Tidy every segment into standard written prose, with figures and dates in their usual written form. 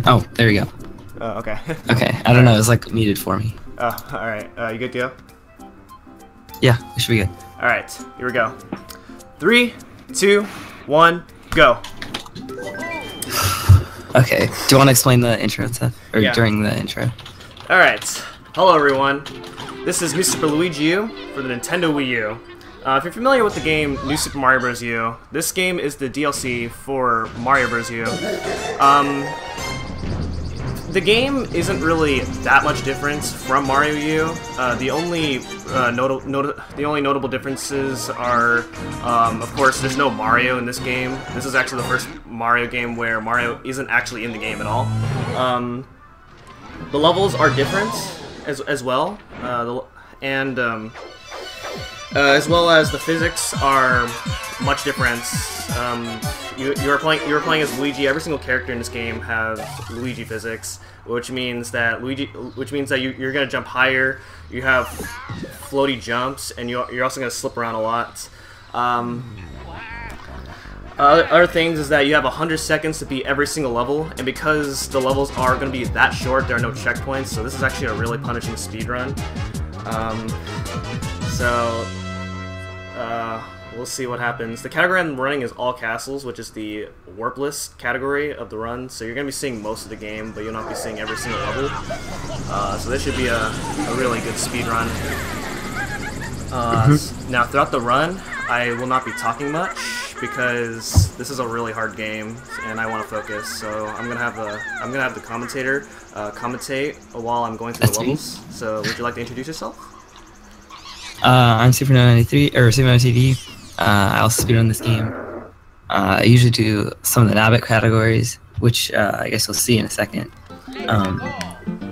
Oh, there we go. Oh, okay. Okay, I don't know, it was like muted for me. Oh, alright. You good to go? Yeah, it should be good. Alright, here we go. 3, 2, 1, go. Okay, do you want to explain the intro stuff? Or Yeah. during the intro? Alright, hello everyone. This is New Super Luigi U for the Nintendo Wii U. If you're familiar with the game New Super Mario Bros. U, this game is the DLC for Mario Bros. U. The game isn't really that much difference from Mario U. The only notable differences are, of course, there's no Mario in this game. This is actually the first Mario game where Mario isn't actually in the game at all. The levels are different as well, as well as the physics are much different. You are playing as Luigi. Every single character in this game has Luigi physics, which means that you're gonna jump higher. You have floaty jumps, and you're also gonna slip around a lot. Other things is that you have 100 seconds to beat every single level, and because the levels are going to be that short, there are no checkpoints, so this is actually a really punishing speedrun. We'll see what happens. The category I'm running is all castles, which is the warpless category of the run, so you're going to be seeing most of the game, but you'll not be seeing every single level. So this should be a really good speedrun. Now, throughout the run, I will not be talking much, because this is a really hard game and I want to focus. So I'm gonna have the commentator commentate while I'm going through the levels. So would you like to introduce yourself? I'm Super93 or Super TV. I also speedrun this game. I usually do some of the Nabbit categories, which I guess you'll see in a second.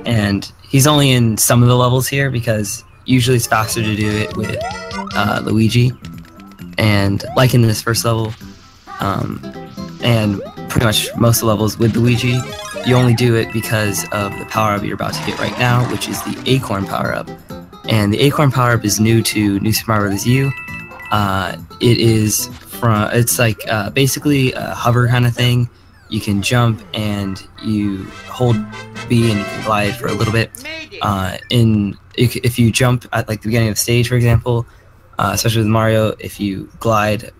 And he's only in some of the levels here because usually it's faster to do it with Luigi. And like in this first level, and pretty much most of the levels with Luigi, you only do it because of the power-up you're about to get right now, which is the Acorn power-up. And the Acorn power-up is new to New Super Mario Bros. U. It's like basically a hover kind of thing. You can jump and you hold B and you can glide for a little bit. If you jump at like the beginning of the stage, for example, especially with Mario, if you glide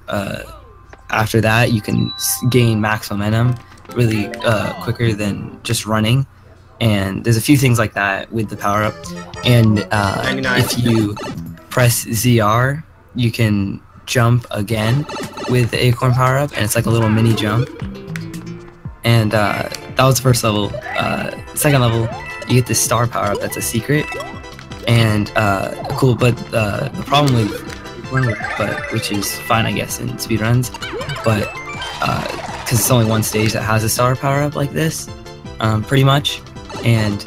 after that, you can gain max momentum really quicker than just running. And there's a few things like that with the power-up. And if you press ZR, you can jump again with the Acorn power-up, and it's like a little mini jump. And that was the first level. Second level, you get this star power-up that's a secret. And cool, but the problem with which is fine, I guess, in speedruns, but because it's only one stage that has a star power-up like this, pretty much, and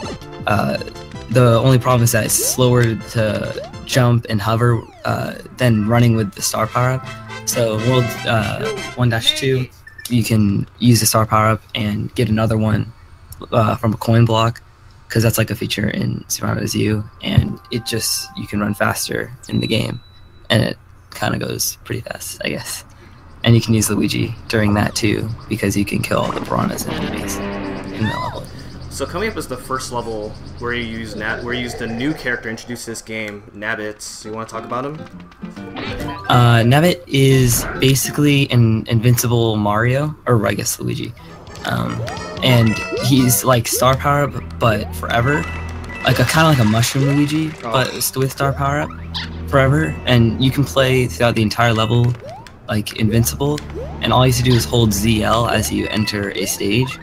the only problem is that it's slower to jump and hover than running with the star power-up. So World 1-2, you can use the star power-up and get another one from a coin block, because that's like a feature in Super Mario Bros. U, and you can run faster in the game, and it kind of goes pretty fast, I guess. And you can use Luigi during that too, because you can kill all the piranhas and enemies in the level. So coming up is the first level where you use the new character introduced to this game, Nabbit. You want to talk about him? Nabbit is basically an invincible Mario, or I guess Luigi. And he's like star power up, but forever, like kind of like a mushroom Luigi, but with star power up forever. And you can play throughout the entire level like invincible, and all you have to do is hold ZL as you enter a stage.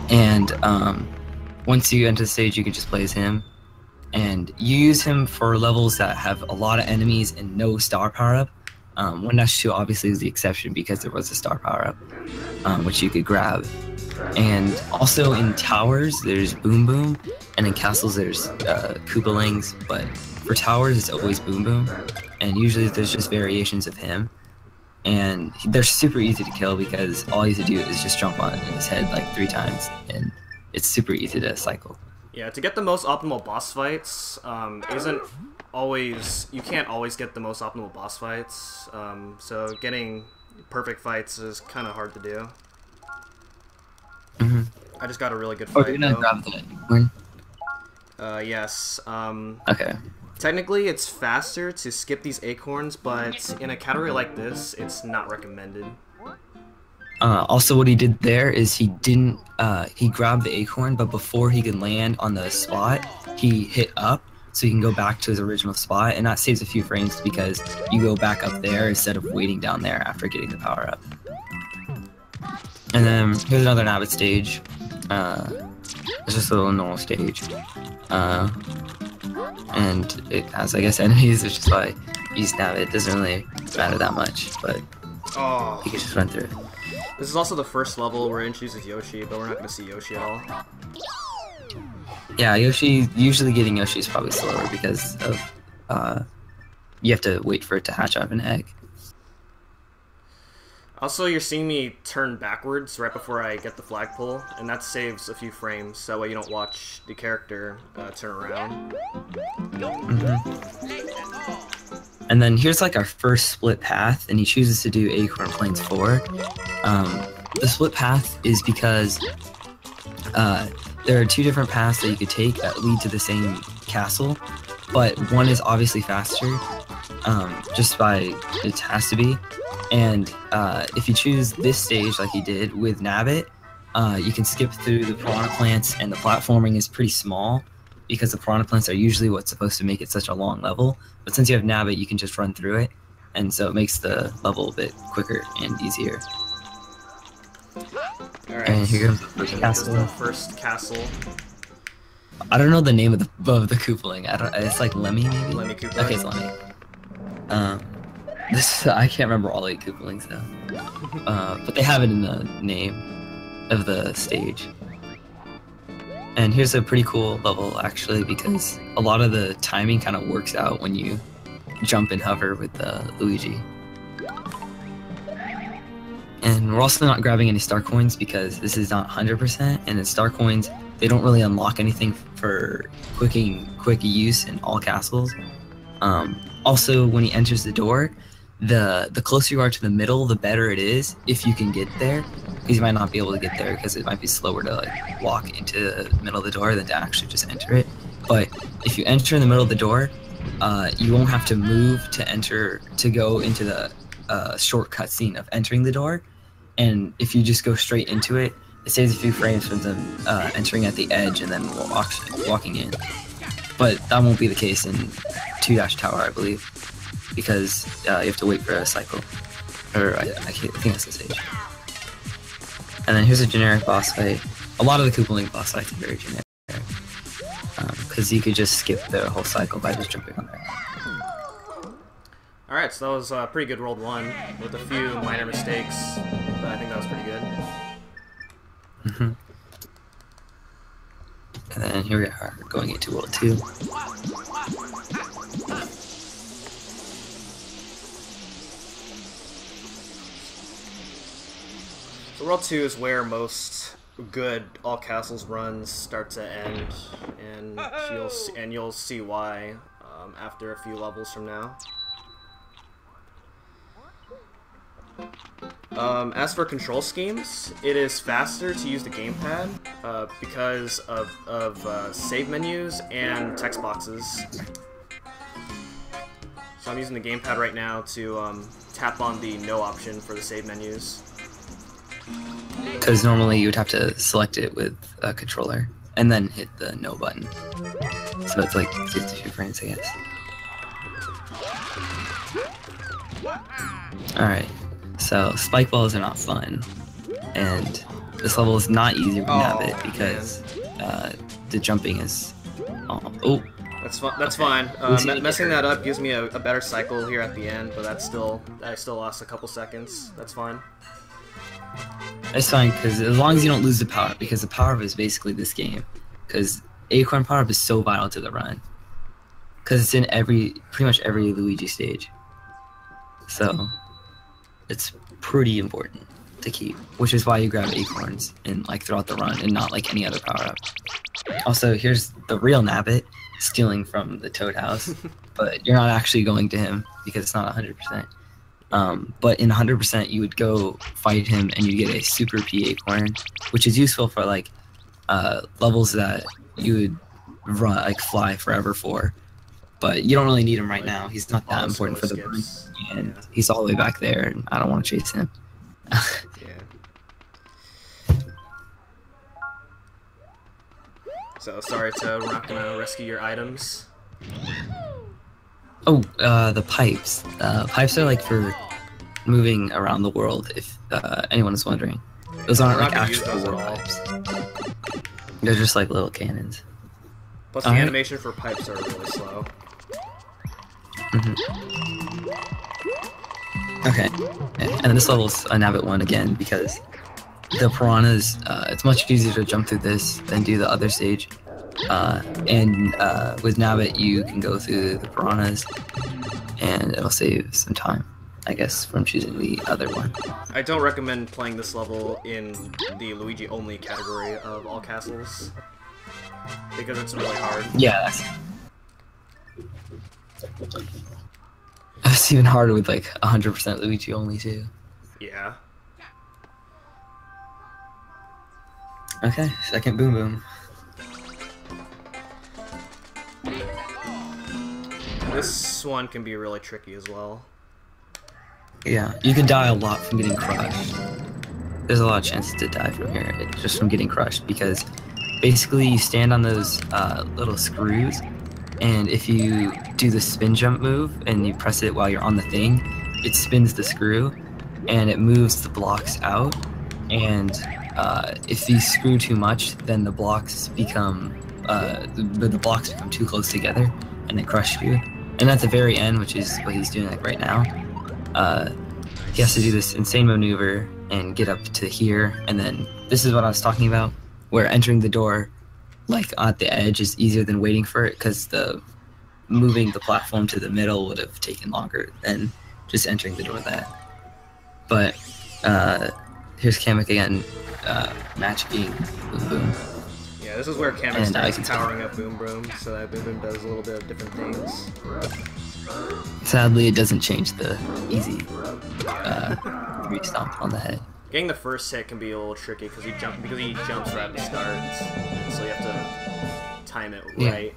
And once you enter the stage, you can just play as him, and you use him for levels that have a lot of enemies and no star power up. 1-2 obviously is the exception because there was a star power up, which you could grab. And also in towers, there's Boom Boom, and in castles, there's Koopalings, but for towers, it's always Boom Boom, and usually there's just variations of him. And they're super easy to kill because all you have to do is just jump on his head like 3 times, and it's super easy to cycle. Yeah, to get the most optimal boss fights you can't always get the most optimal boss fights, so getting perfect fights is kind of hard to do. I just got a really good Oh, fight. you're gonna grab the acorn? Yes. Okay. Technically, it's faster to skip these acorns, but in a category like this, it's not recommended. Also, what he did there is he didn't. He grabbed the acorn, but before he could land on the spot, he hit up, so he can go back to his original spot, and that saves a few frames because you go back up there instead of waiting down there after getting the power up. And then here's another Nabbit stage. It's just a little normal stage. And it has, I guess, enemies, which is why you use Nabbit. It doesn't really matter that much, but you can just run through it. This is also the first level where it introduces Yoshi, but we're not going to see Yoshi at all. Yeah, usually getting Yoshi is probably slower because of, you have to wait for it to hatch out of an egg. Also, you're seeing me turn backwards right before I get the flagpole, and that saves a few frames, so that way you don't watch the character turn around. And then here's like our first split path, and he chooses to do Acorn Plains 4. The split path is because there are two different paths that you could take that lead to the same castle, but one is obviously faster, just by it has to be. And if you choose this stage like he did with Nabbit, you can skip through the piranha plants, and the platforming is pretty small because the piranha plants are usually what's supposed to make it such a long level. But since you have Nabbit, you can just run through it, and so it makes the level a bit quicker and easier. Alright, and here comes the first castle. The first castle. I don't know the name of the Koopaling. It's like Lemmy, maybe? Lemmy Koopa. Okay, it's Lemmy. I can't remember all 8 Koopalings though. But they have it in the name of the stage. And here's a pretty cool level actually, because a lot of the timing kind of works out when you jump and hover with Luigi. And we're also not grabbing any star coins because this is not 100%, and the star coins, they don't really unlock anything for quick use in all castles. Also, when he enters the door, the closer you are to the middle, the better it is if you can get there, because you might not be able to get there because it might be slower to like walk into the middle of the door than to actually just enter it. But if you enter in the middle of the door, you won't have to move to go into the short cutscene of entering the door. And if you just go straight into it, it saves a few frames from them entering at the edge and then walking in. But that won't be the case in 2-Tower, I believe, because you have to wait for a cycle. Or I think that's the stage. And then here's a generic boss fight. A lot of the Koopaling boss fights are very generic, because you could just skip the whole cycle by just jumping on there. Alright, so that was a pretty good World 1, with a few minor mistakes, but I think that was pretty good. And then here we are, going into World 2. So World 2 is where most good all castles runs start to end, and you'll see why after a few levels from now. As for control schemes, it is faster to use the gamepad because of save menus and text boxes. So I'm using the gamepad right now to tap on the no option for the save menus. Because normally you would have to select it with a controller and then hit the no button. So it's like 62 frames, I guess. Alright, so spike balls are not fun. And this level is not easy with Nabbit because the jumping is... Oh. That's fine. Messing that up gives me a better cycle here at the end, but I still lost a couple seconds. That's fine. It's fine, because as long as you don't lose the power, because the power-up is basically this game. Because Acorn power-up is so vital to the run. Because it's in pretty much every Luigi stage. So, it's pretty important to keep. Which is why you grab acorns throughout the run, and not like any other power-up. Also, here's the real Nabbit stealing from the Toad House. But you're not actually going to him, because it's not 100%. But in 100% you would go fight him and you get a super P acorn, which is useful for like levels that you would run like fly forever for, but you don't really need him right now. He's not that important for the burn, and he's all the way back there, and I don't want to chase him. Yeah. So sorry to we're not gonna rescue your items. Oh, the pipes. Pipes are like for moving around the world, if anyone is wondering. Those aren't like actual war pipes. They're just like little cannons. Plus the animation for pipes are really slow. Okay, and this level's a Nabbit one again because the piranhas, it's much easier to jump through this than do the other stage. And with Nabbit you can go through the piranhas and it'll save some time, I guess, from choosing the other one. I don't recommend playing this level in the Luigi only category of all castles because it's really hard. Yeah, it's even harder with like 100% Luigi only too. Yeah. Okay, second boom boom. This one can be really tricky as well. Yeah, you can die a lot from getting crushed. There's a lot of chances to die from here, just from getting crushed, because basically you stand on those little screws, and if you do the spin jump move and you press it while you're on the thing, it spins the screw and it moves the blocks out, and if you screw too much, then the blocks become too close together and they crush you. And at the very end, which is what he's doing like right now, he has to do this insane maneuver and get up to here, and then this is what I was talking about, where entering the door like at the edge is easier than waiting for it, because moving the platform to the middle would have taken longer than just entering the door that. But here's Kamek again, magicking Boom Boom. Yeah, this is where Kamek starts powering up Boom Boom, so that Boom Boom does a little bit of different things. Sadly, it doesn't change the easy re-stomp on the head. Getting the first hit can be a little tricky because he jumps right at the start, so you have to time it right.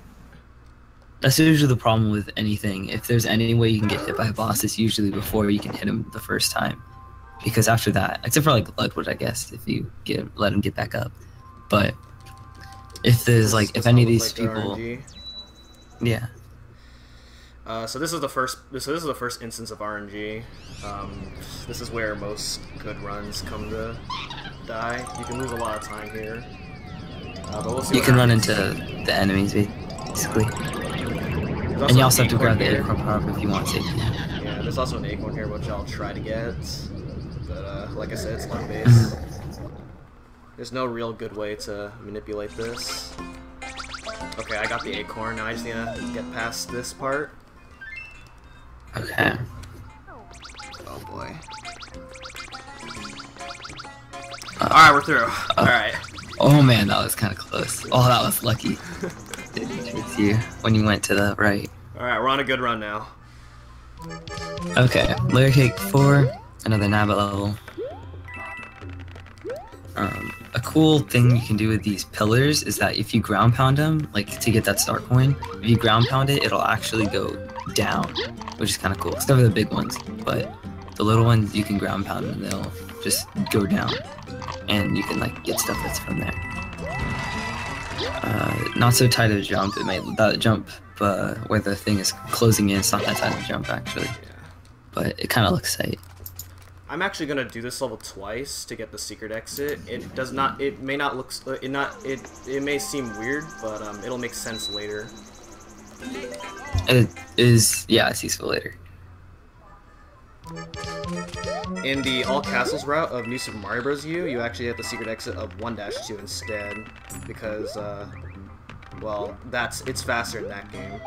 That's usually the problem with anything. If there's any way you can get hit by a boss, it's usually before you can hit him the first time, because after that, except for like Ludwig, I guess, if you let him get back up. But if there's like if any of these people, yeah. So this is the first instance of RNG. This is where most good runs come to die. You can lose a lot of time here. But we'll see. You can run into the enemies basically, and you also have to grab the acorn power up if you want safety. Yeah, there's also an acorn here which I'll try to get, but like I said, it's luck based. There's no real good way to manipulate this. Okay, I got the acorn. Now I just need to get past this part. Okay. Oh boy. Alright, we're through. Alright. Oh man, that was kind of close. Oh, that was lucky. Didn't chase you when you went to the right. Alright, we're on a good run now. Okay, layer cake 4, another Nabbit level. A cool thing you can do with these pillars is that if you ground pound them, like to get that star coin, if you ground pound it, it'll actually go down, which is kind of cool. Except for the big ones, but the little ones you can ground pound and they'll just go down, and you can like get stuff that's from there. Not so tight of a jump. That jump where the thing is closing in, it's not that tight of a jump actually, but it kind of looks tight. I'm actually gonna do this level twice to get the secret exit. It does not. It may not look. It may seem weird, but it'll make sense later. It is, yeah, it's useful later. In the All Castles route of New Super Mario Bros. U, you actually have the secret exit of 1-2 instead, because well, it's faster in that game.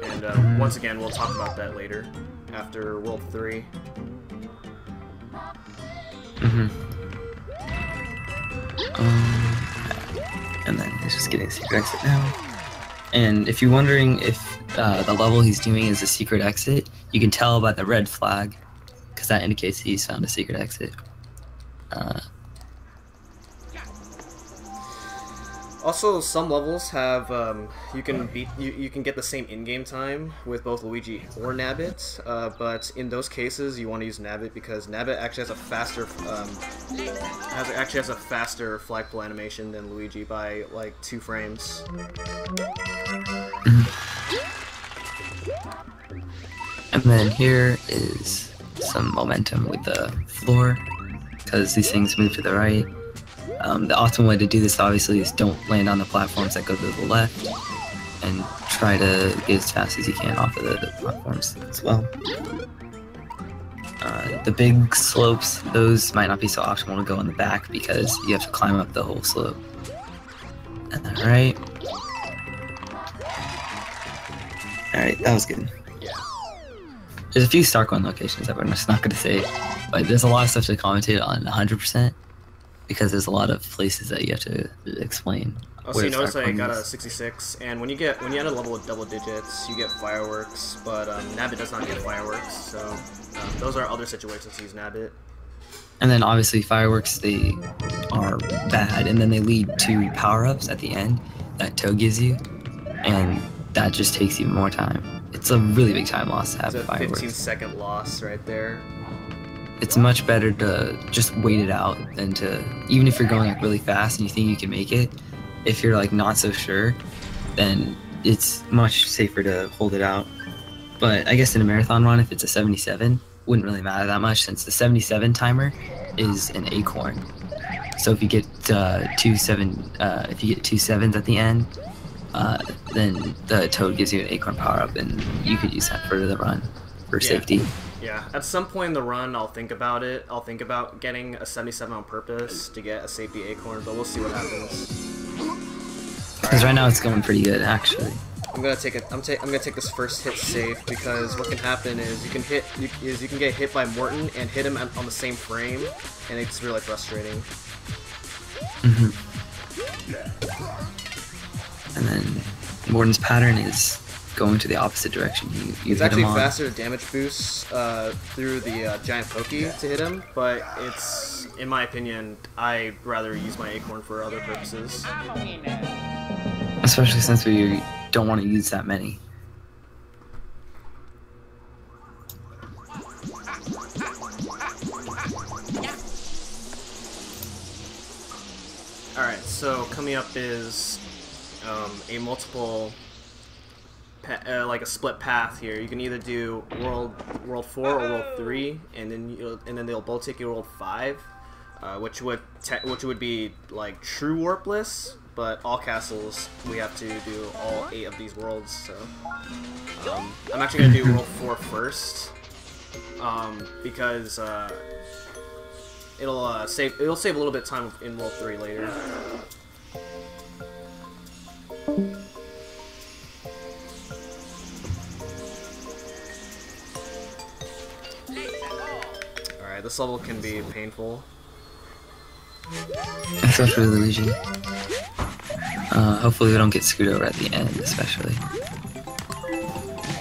And once again, we'll talk about that later after World 3. And then he's just getting secret exit now. And if you're wondering if the level he's doing is a secret exit, you can tell by the red flag, because that indicates he's found a secret exit. Also, some levels have you can get the same in-game time with both Luigi or Nabbit, but in those cases you want to use Nabbit because Nabbit actually has a faster flag pull animation than Luigi by like 2 frames. And then here is some momentum with the floor, because these things move to the right. The optimal way to do this obviously is don't land on the platforms that go to the left, and try to get as fast as you can off of the platforms as well. The big slopes, those might not be so optimal to go in the back because you have to climb up the whole slope. Alright. Alright, that was good. There's a few Starcoin locations that we're just not going to say, but there's a lot of stuff to commentate on 100%, because there's a lot of places that you have to explain. Also, you notice I got a 66, and when you add a level with double digits, you get fireworks, but Nabbit does not get fireworks, so those are other situations to use Nabbit. And then obviously fireworks, they are bad, and then they lead to power-ups at the end that Toad gives you, and that just takes even more time. It's a really big time loss to have fireworks. It's a 15-second loss right there. It's much better to just wait it out than to, even if you're going like really fast and you think you can make it, if you're like not so sure, then it's much safer to hold it out. But I guess in a marathon run, if it's a 77, wouldn't really matter that much, since the 77 timer is an acorn. So if you get two sevens at the end, then the Toad gives you an acorn power up, and you could use that for the run for safety. Yeah, at some point in the run, I'll think about it. I'll think about getting a 77 on purpose to get a safety acorn, but we'll see what happens. Because right now it's going pretty good, actually. I'm gonna take it. I'm gonna take this first hit safe, because what can happen is you can get hit by Morton and hit him on the same frame, and it's really frustrating. And then Morton's pattern is going to the opposite direction. It's actually faster damage boosts through the giant pokey to hit him, but it's, in my opinion, I'd rather use my acorn for other purposes. Especially since we don't want to use that many. Alright, so coming up is a multiple, like a split path here. You can either do world 4 or world 3, and then they'll both take you world 5, which would be like true warpless. But all castles, we have to do all 8 of these worlds. So I'm actually gonna do world 4 first, because it'll save a little bit of time in world 3 later. Alright, this level can be painful. Especially Luigi. Hopefully we don't get screwed over at the end, especially.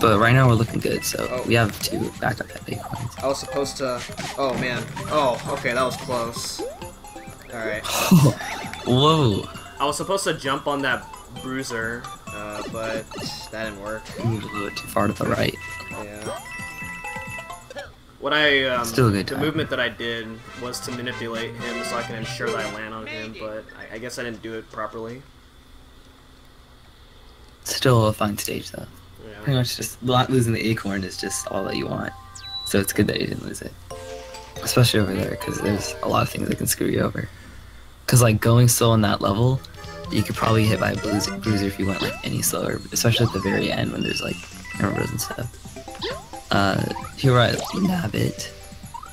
But right now we're looking good, so we have 2 backup acorns. I was supposed to... Oh, man. Oh, okay, that was close. Alright. Whoa! I was supposed to jump on that bruiser, but that didn't work. You moved a little bit too far to the right. Yeah. What I, Still a good the time. movement that I did was to manipulate him so I can ensure that I land on him, but I guess I didn't do it properly. Still a fun stage though. Yeah. Pretty much just not losing the acorn is just all that you want. So it's good that you didn't lose it. Especially over there, because there's a lot of things that can screw you over. Because like going slow on that level, you could probably hit by a bruiser if you went like any slower, especially at the very end when there's like arrows and stuff. Here we're at Nabbit,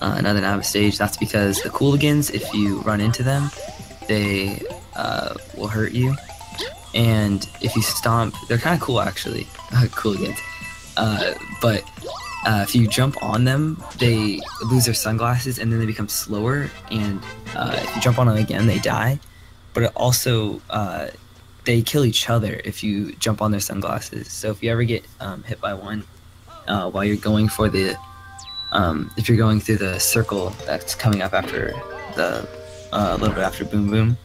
another Nabbit stage. That's because the Cooligans, if you run into them, they will hurt you. And if you stomp, they're kind of cool actually, Cooligans. But if you jump on them, they lose their sunglasses and then they become slower. And if you jump on them again, they die. But it also, they kill each other if you jump on their sunglasses. So if you ever get hit by one, while you're going for the, if you're going through the circle that's coming up after the, a little bit after Boom Boom,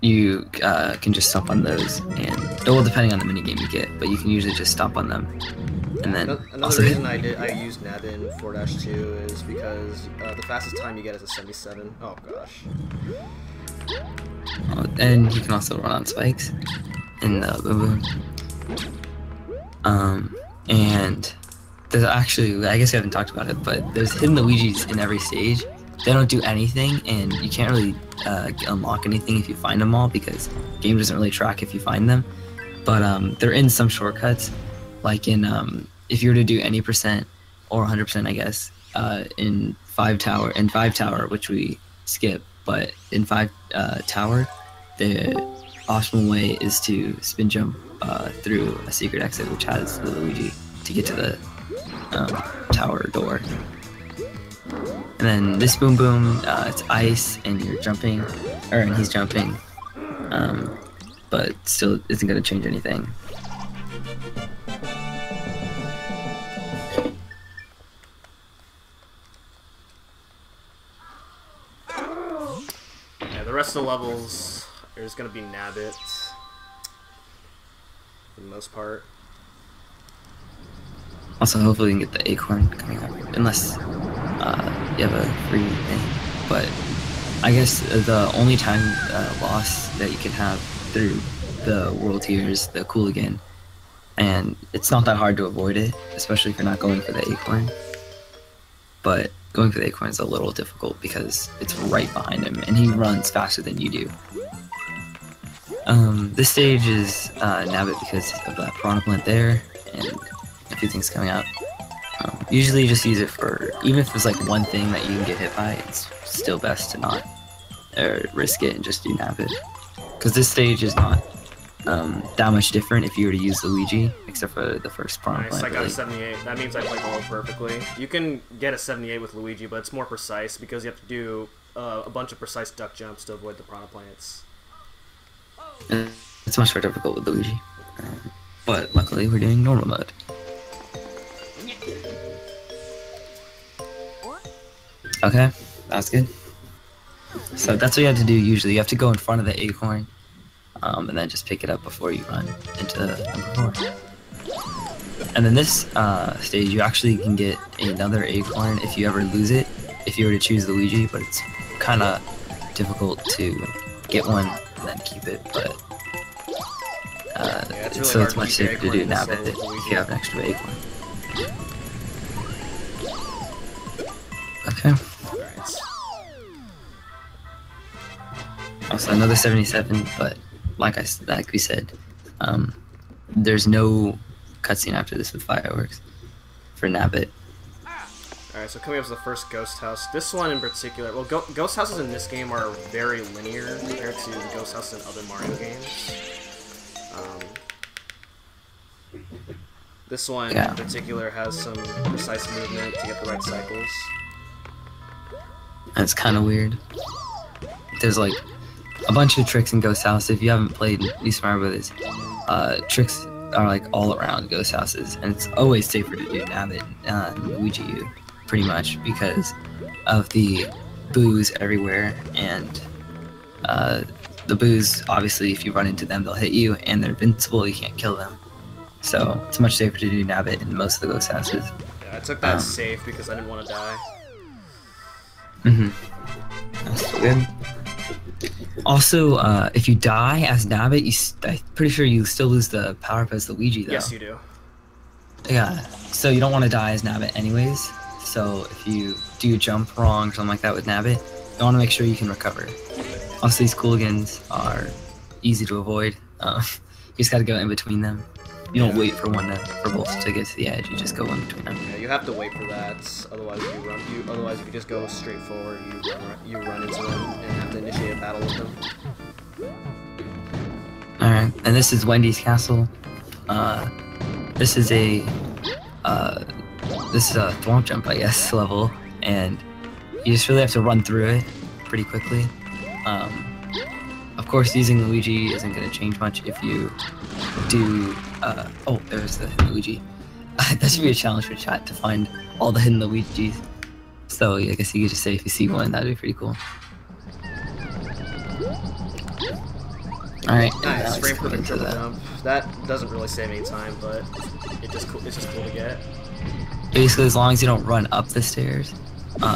you can just stomp on those, and well, depending on the minigame you get, but you can usually just stomp on them. And then another reason I used Nabbit in 4-2 is because the fastest time you get is a 77. Oh gosh. And you can also run on spikes in the boom boom. And there's actually, I guess we haven't talked about it, but there's hidden Luigis in every stage. They don't do anything, and you can't really unlock anything if you find them all, because the game doesn't really track if you find them. But they're in some shortcuts, like in if you were to do any percent or 100%, I guess, in 5 tower, which we skip, but in 5 tower, the optimal way is to spin jump through a secret exit, which has the Luigi to get to the tower door. And then this boom boom, it's ice, and you're jumping, and he's jumping, but still isn't going to change anything. Yeah, the rest of the levels, there's going to be Nabbit, for the most part. Also, hopefully we can get the Acorn coming up, unless you have a free thing. But I guess the only time loss that you can have through the world tier is the Cooligan, and it's not that hard to avoid it, especially if you're not going for the Acorn. But going for the Acorn is a little difficult because it's right behind him, and he runs faster than you do. This stage is Nabbit because of that Piranha Plant there, and a few things coming out. Usually you just use it for, even if there's like one thing that you can get hit by, it's still best to not risk it and just do Nabbit. Because this stage is not that much different if you were to use Luigi, except for the first Piranha Plant. Nice, I got a 78. That means I played all perfectly. You can get a 78 with Luigi, but it's more precise because you have to do a bunch of precise duck jumps to avoid the Piranha Plants. And it's much more difficult with Luigi. But luckily we're doing normal mode. Okay, that's good. So that's what you have to do usually. You have to go in front of the Acorn, and then just pick it up before you run into number 4. And then this stage, you actually can get another Acorn if you ever lose it, if you were to choose Luigi, but it's kind of difficult to get one and then keep it, but yeah, it's really so hard it's much safer to do now that if you have an extra Acorn. Okay. Also another 77, but like we said, there's no cutscene after this with fireworks for Nabbit. Alright, so coming up to the first ghost house. This one in particular, well, ghost houses in this game are very linear compared to the ghost houses in other Mario games. This one in particular has some precise movement to get the right cycles. And it's kind of weird. There's like a bunch of tricks in Ghost House. If you haven't played New Super Mario Bros., tricks are like all around Ghost Houses, and it's always safer to do Nabbit and Luigi U, pretty much, because of the boos everywhere, and the boos, obviously, if you run into them, they'll hit you, and they're invincible, you can't kill them. So it's much safer to do Nabbit in most of the Ghost Houses. Yeah, I took that safe because I didn't want to die. That's good. Also, if you die as Nabbit, I'm pretty sure you still lose the power up as Luigi, though. Yes, you do. Yeah, so you don't want to die as Nabbit anyways. So if you do jump wrong or something like that with Nabbit, you want to make sure you can recover. Also, these Cooligans are easy to avoid. You just got to go in between them. You don't wait for for both to get to the edge. You just go in between them. Yeah, you have to wait for that. Otherwise, otherwise, if you just go straight forward, you run into them and have to initiate a battle with them. All right, and this is Wendy's Castle. This is a thwomp jump, I guess, level, and you just really have to run through it pretty quickly. Of course, using Luigi isn't going to change much if you do. Oh, there's the hidden Luigi. That should be a challenge for chat to find all the hidden Luigis. So yeah, I guess you could just say if you see one, that'd be pretty cool. Alright. Nice, frame perfect triple jump. That doesn't really save any time, but it's just cool to get. Basically, as long as you don't run up the stairs,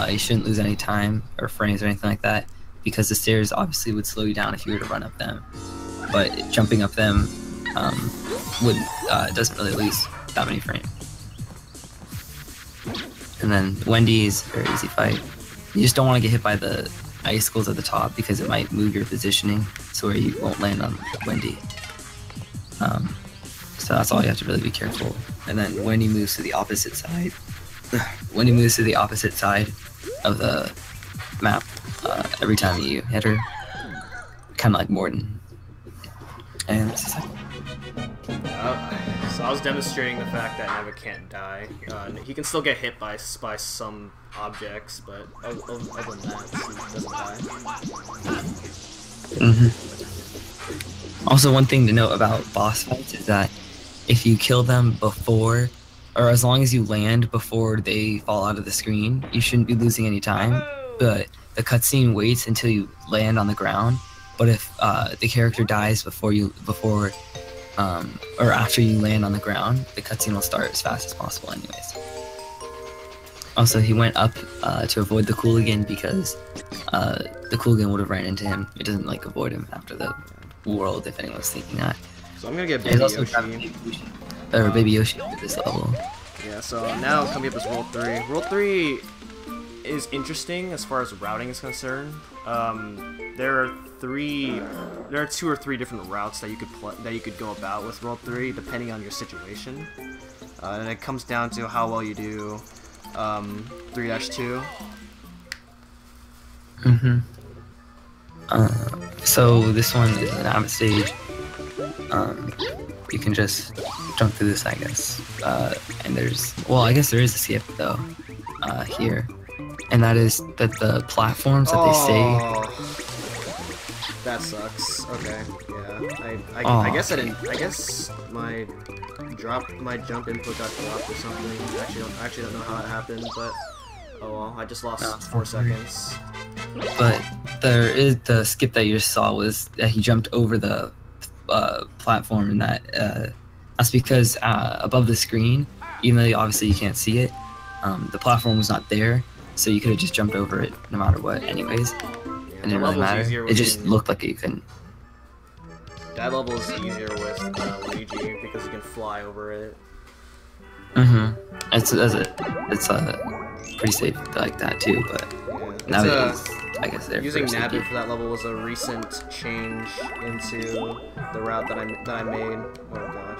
you shouldn't lose any time or frames or anything like that, because the stairs obviously would slow you down if you were to run up them. But jumping up them doesn't really lose that many frames. And then Wendy is a very easy fight. You just don't want to get hit by the icicles at the top because it might move your positioning so where you won't land on Wendy. So that's all you have to really be careful. And then Wendy moves to the opposite side. Wendy moves to the opposite side of the map every time you hit her. Kind of like Morton. And this is like... So I was demonstrating the fact that Neva can't die. He can still get hit by some objects, but other than that, he doesn't die. Also, one thing to note about boss fights is that if you kill them before, or as long as you land before they fall out of the screen, you shouldn't be losing any time. But the cutscene waits until you land on the ground. But if the character dies or after you land on the ground, the cutscene will start as fast as possible anyways. Also, he went up to avoid the Cooligan because the Cooligan would have ran into him. It doesn't like avoid him after the world, if anyone's thinking that. So I'm gonna get Baby Yoshi. Baby Yoshi at this level. Yeah, so now coming up is World 3. World 3 is interesting as far as routing is concerned. There are 2 or 3 different routes that you could go about with World 3 depending on your situation, and it comes down to how well you do 3-2. So this one is an Abbott stage. You can just jump through this, I guess. And I guess there is a skip though here, and that is that the platforms that they say. That sucks. Okay, yeah. I guess I didn't. I guess my jump input got dropped or something. I actually don't know how it happened, but oh well. I just lost 4 seconds. But there is the skip that you just saw was that he jumped over the platform, and that's because above the screen, even though obviously you can't see it, the platform was not there, so you could have just jumped over it no matter what anyways. It didn't really matter. It just looked like you couldn't. That level is easier with Luigi because you can fly over it. It's pretty safe like that too, but nowadays I guess they're using Nabbit for that level was a recent change into the route that I made. Oh gosh.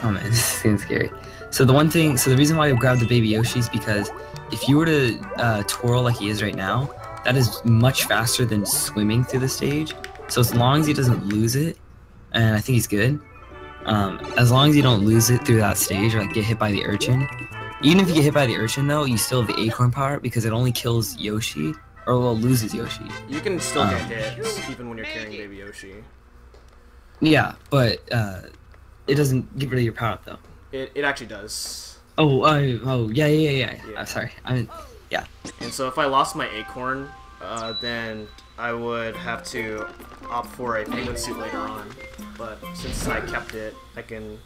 Oh man, this seems scary. So the reason why I grabbed the Baby Yoshi is because if you were to twirl like he is right now, that is much faster than swimming through the stage. So as long as he doesn't lose it, and I think he's good, as long as you don't lose it through that stage or like get hit by the urchin. Even if you get hit by the urchin though, you still have the acorn power because it only kills Yoshi, or well, loses Yoshi. You can still get hit even when you're carrying Baby Yoshi. Yeah, but it doesn't get rid of your power up though. It actually does. Yeah. I'm sorry. Yeah. And so if I lost my acorn, then I would have to opt for a penguin suit later on. But since I kept it, I can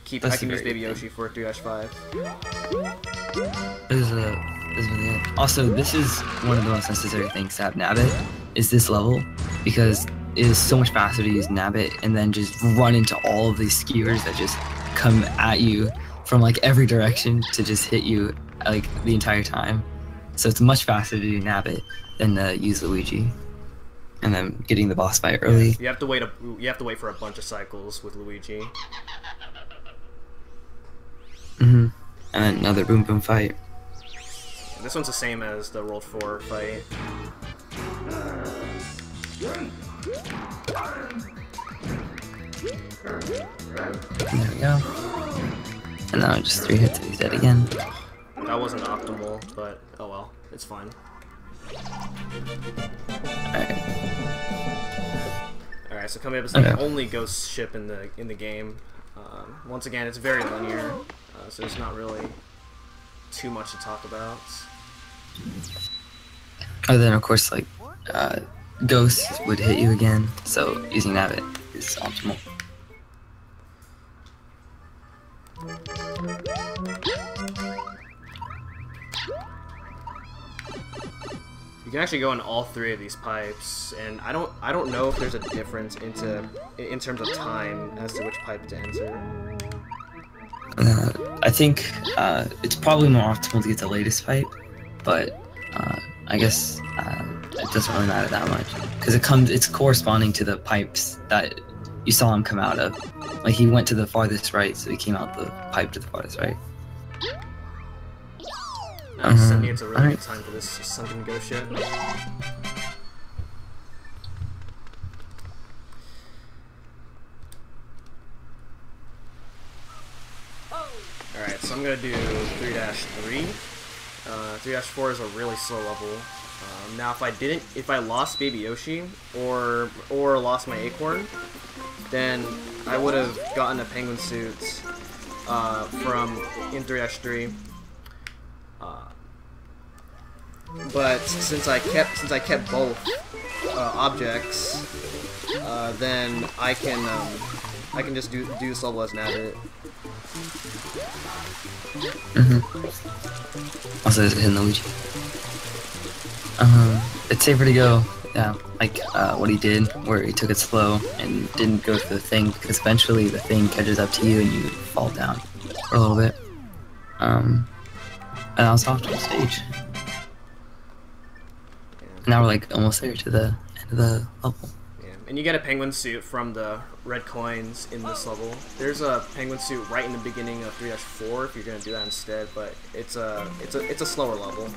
use Baby Yoshi for 3-5. This is really it. Also, this is one of the most necessary things to have Nabbit, is this level, because it is so much faster to use Nabbit and then just run into all of these skewers that just come at you from like every direction to just hit you like the entire time. So it's much faster to do Nabbit than use Luigi, and then getting the boss fight early. You have to wait for a bunch of cycles with Luigi. And then another boom boom fight. This one's the same as the World 4 fight. There we go. And now just 3 hits and he's dead again. That wasn't optimal, but oh well, it's fine. Alright, so coming up is the only ghost ship in the game. Once again, it's very linear, so there's not really too much to talk about. Other than, of course, like ghosts would hit you again, so using Nabbit is optimal. You can actually go in all 3 of these pipes, and I don't know if there's a difference in terms of time as to which pipe to enter. I think it's probably more optimal to get the latest pipe, but I guess it doesn't really matter that much because it's corresponding to the pipes that you saw him come out of. Like he went to the farthest right, so he came out the pipe to the farthest right. Suddenly it's a really good time for this sunken ghost shit. Alright, so I'm gonna do 3-3. 3-4 is a really slow level. Now if I lost Baby Yoshi or lost my Acorn, then I would have gotten a penguin suit in 3-3. But since I kept both objects, then I can just do this level as Nabbit. Also, hitting Luigi. It's safer to go, like what he did, where he took it slow and didn't go for the thing, because eventually the thing catches up to you and you fall down for a little bit. And I was off to the stage. Now we're like almost there to the end of the level. Yeah, and you get a penguin suit from the red coins in this level. There's a penguin suit right in the beginning of 3-4 if you're gonna do that instead, but it's a slower level.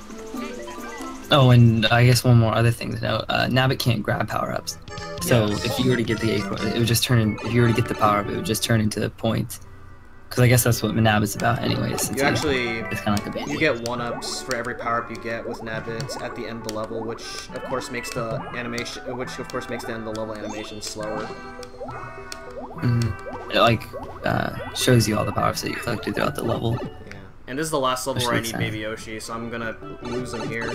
Oh, and I guess one more other thing to note: Nabbit can't grab power-ups. So yes. If you were to get the Acorn, it would just turn. If you were to get the power-up, it would just turn into points. Because I guess that's what Nabbit's about, anyways. You actually it's kind of like a band-aid. You get 1-ups for every power-up you get with Nabbit at the end of the level, which of course makes the end of the level animation slower. It like shows you all the power-ups that you collected throughout the level. Yeah, and this is the last level where I need Baby Yoshi, so I'm gonna lose him here.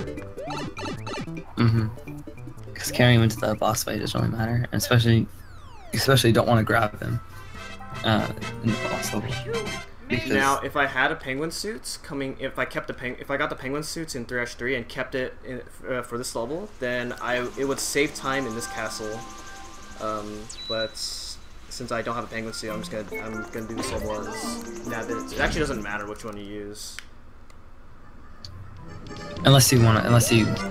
Because carrying him into the boss fight doesn't really matter, and especially don't want to grab him. In the boss level. Now, if I had a penguin suit if I got the penguin suits in 3-3 and kept it for this level, then it would save time in this castle. But since I don't have a penguin suit, I'm gonna do this level as Nabbit. It actually doesn't matter which one you use. Unless you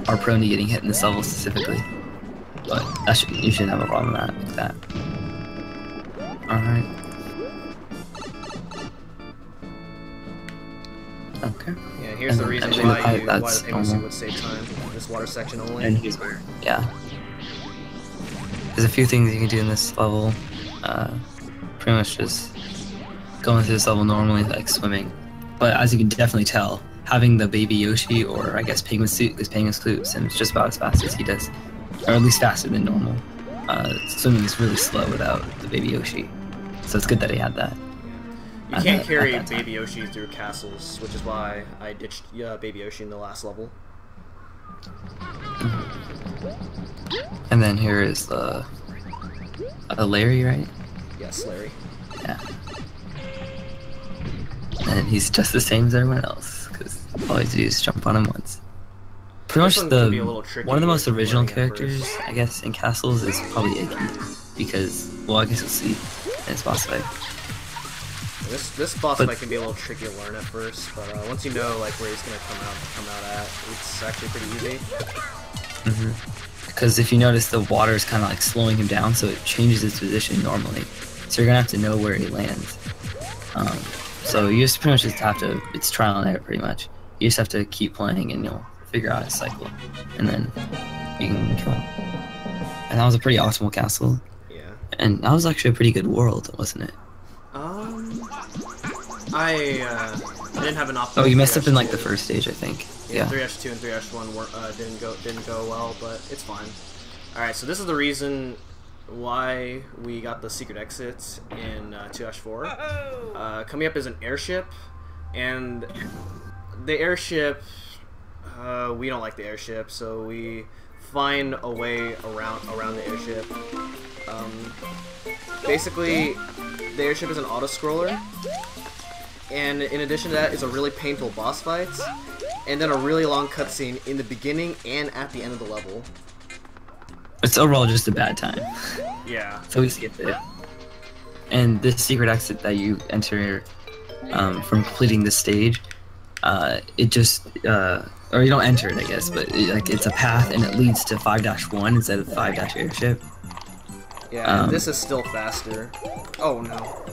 are prone to getting hit in this level specifically. But you shouldn't have a problem with that. Alright. Okay. Yeah, and here's the reason why the penguin suit would save time. This water section only. And here's where, there's a few things you can do in this level. Pretty much just going through this level normally, like swimming. But as you can definitely tell, having the Baby Yoshi, or I guess penguin suit, because penguin suit swims just about as fast as he does, or at least faster than normal. Swimming is really slow without the Baby Yoshi, so it's good that he had that. You can't carry Baby Yoshi through castles, which is why I ditched Baby Yoshi in the last level. And then here is the Larry, right? Yes, Larry. Yeah. And he's just the same as everyone else, because all you do is jump on him once. Pretty much one of the most original characters, I guess, in castles is probably Icky, because, well, I guess you'll see in his boss fight. This boss fight can be a little tricky to learn at first, but once you know like where he's gonna come out at, it's actually pretty easy. Because if you notice, the water is kind of like slowing him down, so it changes its position normally. So you're gonna have to know where he lands. So you just pretty much just have to. It's trial and error, pretty much. You just have to keep playing, and you'll figure out his cycle, and then you can kill him. And that was a pretty optimal castle. Yeah. And that was actually a pretty good world, wasn't it? I didn't have an optimal. Oh, you messed up in like the first stage, I think. Yeah. 3-2 and 3-1 didn't go well, but it's fine. All right, so this is the reason why we got the secret exit in 2-4. Coming up is an airship, and the airship We don't like the airship, so we find a way around the airship. Basically, the airship is an auto-scroller, and in addition to that is a really painful boss fight, and then a really long cutscene in the beginning and at the end of the level. It's overall just a bad time. Yeah. So we skipped it. And this secret exit that you enter from completing this stage, it just, or you don't enter it, I guess, but it's a path and it leads to 5-1 instead of 5-airship. Yeah, and this is still faster. Oh no.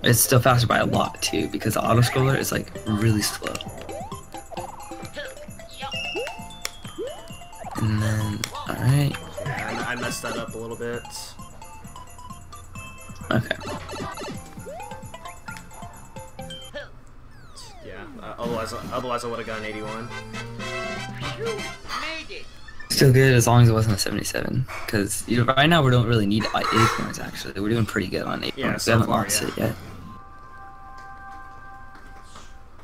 It's still faster by a lot too, because the auto-scroller is like really slow. And then, alright. Yeah, I messed that up a little bit. Okay. Yeah, otherwise I would have gotten 81. Still good as long as it wasn't a 77, because right now we don't really need acorns. Actually, we're doing pretty good on acorns. Yeah, We so haven't far, lost yeah. it yet.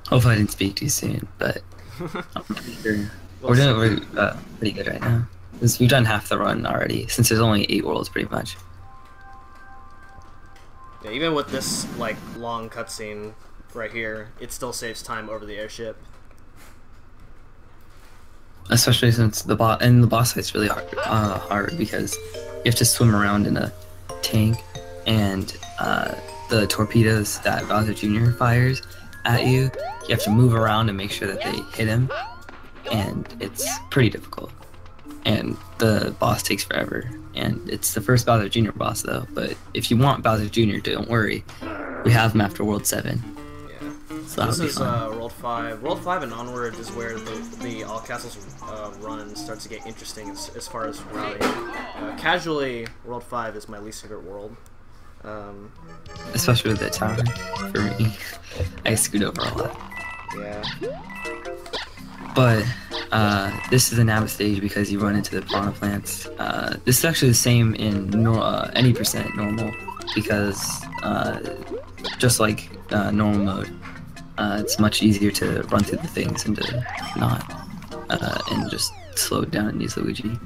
Hopefully, I didn't speak too soon, but I'm pretty sure we're doing pretty good right now. Because we've done half the run already, since there's only 8 worlds, pretty much. Yeah, even with this like long cutscene right here, it still saves time over the airship. Especially since the boss fight's really hard because you have to swim around in a tank, and the torpedoes that Bowser Jr. fires at you, you have to move around and make sure that they hit him, and it's pretty difficult. And the boss takes forever, and it's the first Bowser Jr. boss though. But if you want Bowser Jr., don't worry, we have him after World 7. So this is World 5. World 5 and onward is where the All Castles run starts to get interesting as far as routing. Casually, World 5 is my least favorite world. Especially with the tower, for me. I screwed over a lot. Yeah. But this is an Naba stage because you run into the piranha plants. This is actually the same in any percent normal, because just like normal mode, it's much easier to run through the things and to not, and just slow it down and use Luigi.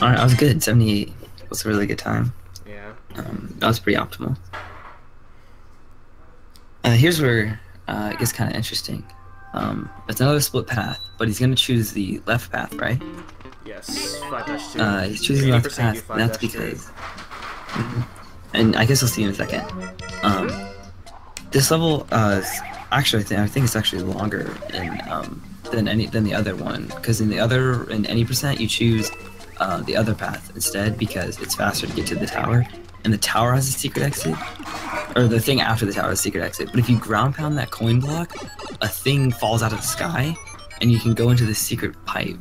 Alright, I was good. 78 was a really good time. Yeah. That was pretty optimal. Here's where it gets kind of interesting. It's another split path, but he's going to choose the left path, right? Yes, 5-2. He's choosing the left path, and that's because... And I guess we'll see in a second. This level, actually, I think it's actually longer than the other one, because in any percent you choose the other path instead, because it's faster to get to the tower, and the tower has a secret exit, or the thing after the tower has a secret exit. But if you ground pound that coin block, a thing falls out of the sky, and you can go into the secret pipe,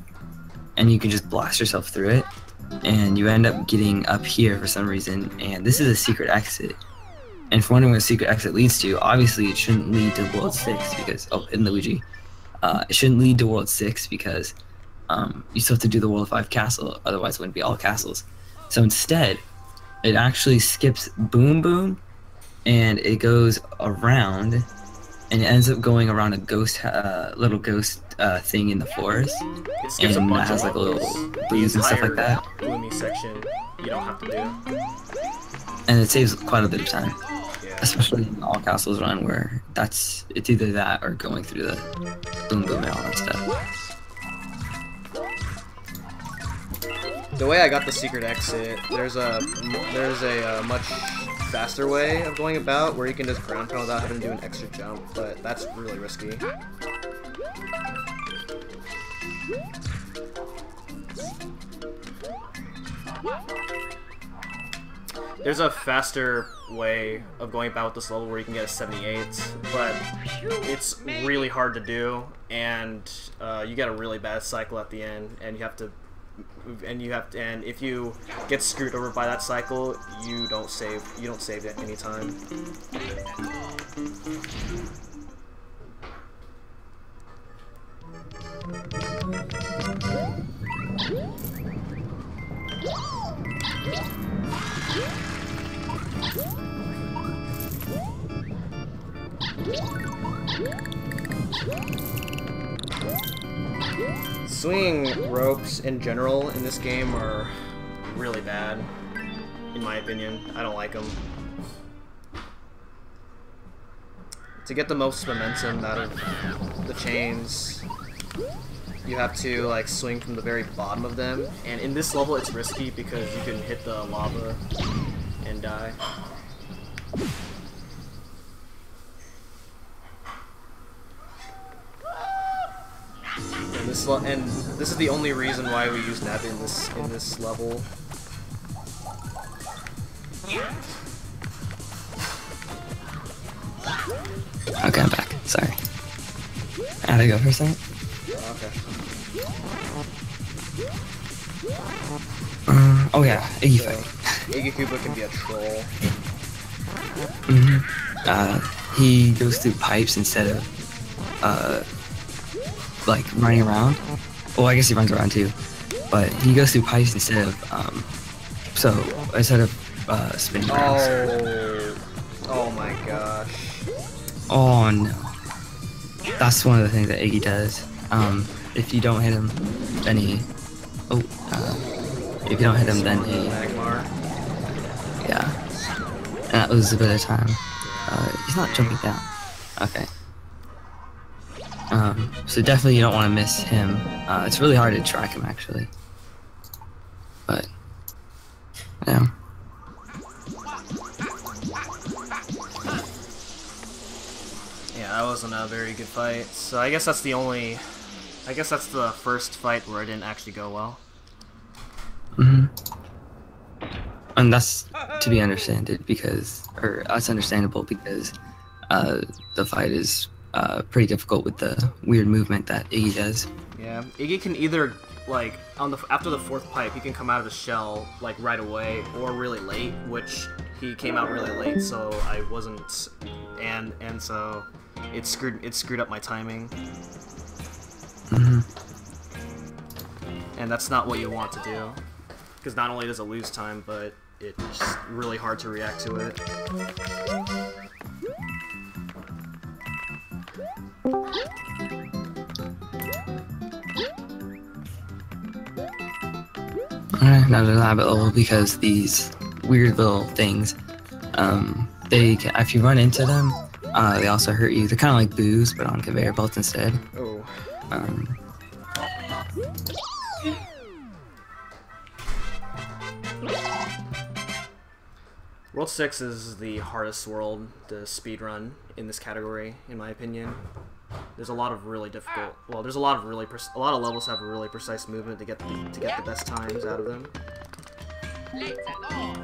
and you can just blast yourself through it, and you end up getting up here for some reason, and this is a secret exit. And if you're wondering what a secret exit leads to, obviously it shouldn't lead to World 6 because, in Luigi, it shouldn't lead to World 6 because you still have to do the World 5 castle, otherwise it wouldn't be all castles. So instead, it actually skips Boom Boom, and it goes around, and it ends up going around a ghost, little ghost thing in the forest. It skips and a bunch that has of like a little levels. booze and stuff like The entire that. gloomy section you don't have to do. And it saves quite a bit of time. Yeah. Especially in All Castles run, where it's either that or going through the Boom Boom and all that stuff. The way I got the secret exit, there's a much faster way of going about where you can just ground pound without having to do an extra jump, but that's really risky. There's a faster way of going about with this level where you can get a 78, but it's really hard to do, and you get a really bad cycle at the end, and and if you get screwed over by that cycle, you don't save at any time. Swinging ropes in general in this game are really bad, in my opinion. I don't like them. To get the most momentum out of the chains, you have to like swing from the very bottom of them, and in this level it's risky because you can hit the lava and die. And this is the only reason why we use Neb in this level. Okay, I'm back. Sorry. I had to go for a second. Okay. Oh yeah, Iggy fight. Iggy Koopa can be a troll. He goes through pipes instead of like running around. Well, I guess he runs around too, but he goes through pipes instead of spinning around. Oh my gosh. Oh no. That's one of the things that Iggy does. If you don't hit him, then he... if you don't hit him, then he... Yeah. And that was a bit of time. He's not jumping down. Okay. So definitely you don't want to miss him. It's really hard to track him, actually. But... yeah. That wasn't a very good fight, so I guess that's the only... I guess that's the first fight where it didn't actually go well. And that's to be understood because... or that's understandable because the fight is pretty difficult with the weird movement that Iggy does. Yeah, Iggy can either, like, after the fourth pipe, he can come out of his shell, like, right away, or really late, which he came out really late, so I wasn't... and so... It screwed up my timing. And that's not what you want to do. Because not only does it lose time, but it's really hard to react to it. Alright, another rabbit hole because these weird little things, if you run into them, they also hurt you. They're kind of like boos, but on conveyor belts instead. Oh. World 6 is the hardest world to speedrun in this category, in my opinion. There's a lot of really difficult. Well, there's a lot of levels have a really precise movement to get the best times out of them. Let's go.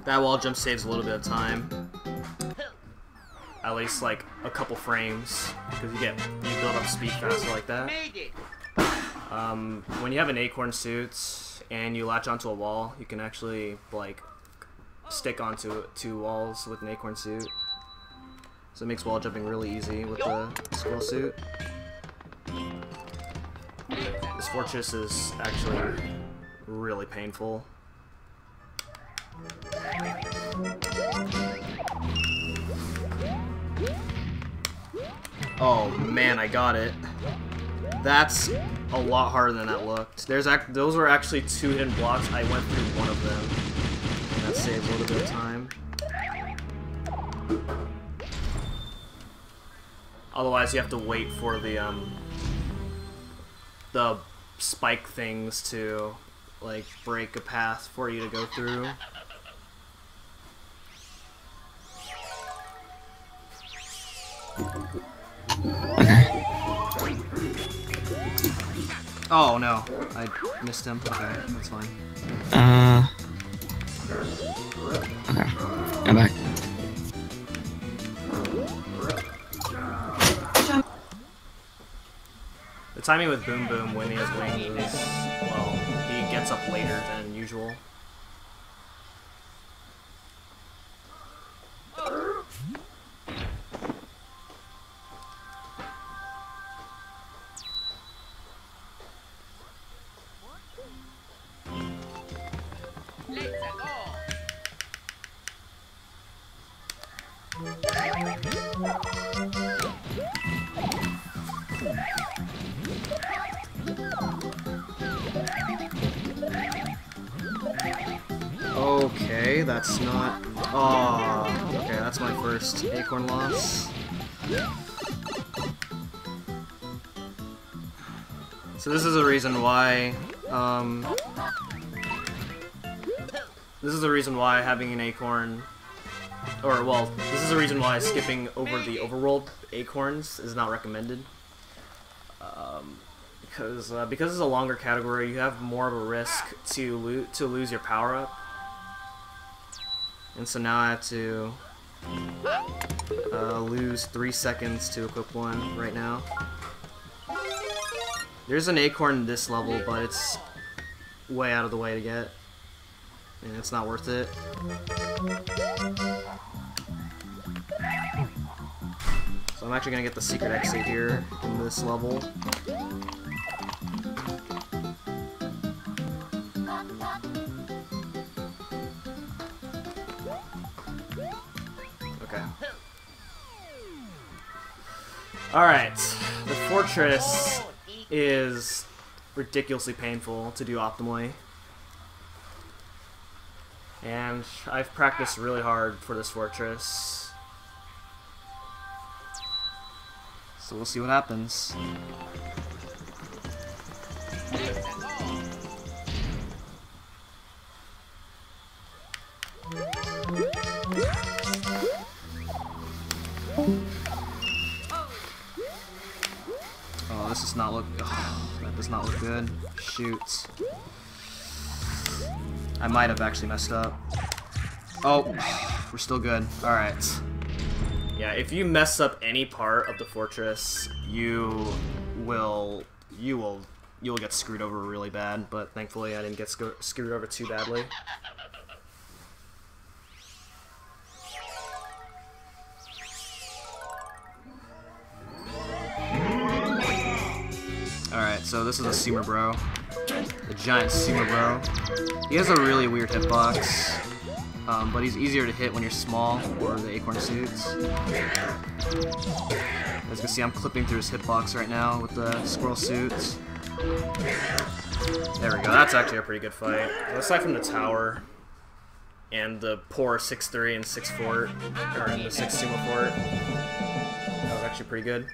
That wall jump saves a little bit of time. At least like a couple frames, because you build up speed faster like that. When you have an acorn suit and you latch onto a wall, you can actually like stick onto 2 walls with an acorn suit. So it makes wall jumping really easy with the squirrel suit. This fortress is actually really painful. Oh man, I got it. That's a lot harder than that looked. Those were actually 2 hidden blocks. I went through one of them. And that saves a little bit of time. Otherwise, you have to wait for the spike things to like break a path for you to go through. Okay. Oh no, I missed him. Okay, that's fine. Okay, I'm back. timing with Boom Boom when he has wings is, well, he gets up later than usual. Okay, that's not... Oh, okay, that's my first Acorn loss. So this is a reason why, this is the reason why having an Acorn, or, well, this is the reason why skipping over the overworld Acorns is not recommended. Because it's a longer category, you have more of a risk to lose your power-up. And so now I have to lose 3 seconds to equip one right now. There's an Acorn this level, but it's way out of the way to get. And it's not worth it. So I'm actually going to get the secret exit here in this level. Okay. Alright, the fortress is ridiculously painful to do optimally. And I've practiced really hard for this fortress. So we'll see what happens. Oh, this does not look... Oh, that does not look good. Shoot. I might have actually messed up. Oh, we're still good. Alright. Yeah, if you mess up any part of the fortress, you'll get screwed over really bad, but thankfully I didn't get screwed over too badly. Alright, so this is a Sumer Bro. The giant Sumer Bro. He has a really weird hitbox, but he's easier to hit when you're small, or the Acorn suits. As you can see, I'm clipping through his hitbox right now with the squirrel suits. There we go, that's actually a pretty good fight. Aside from the tower, and the poor 6-3 and 6 fort, or the 6 Sumo fort, that was actually pretty good.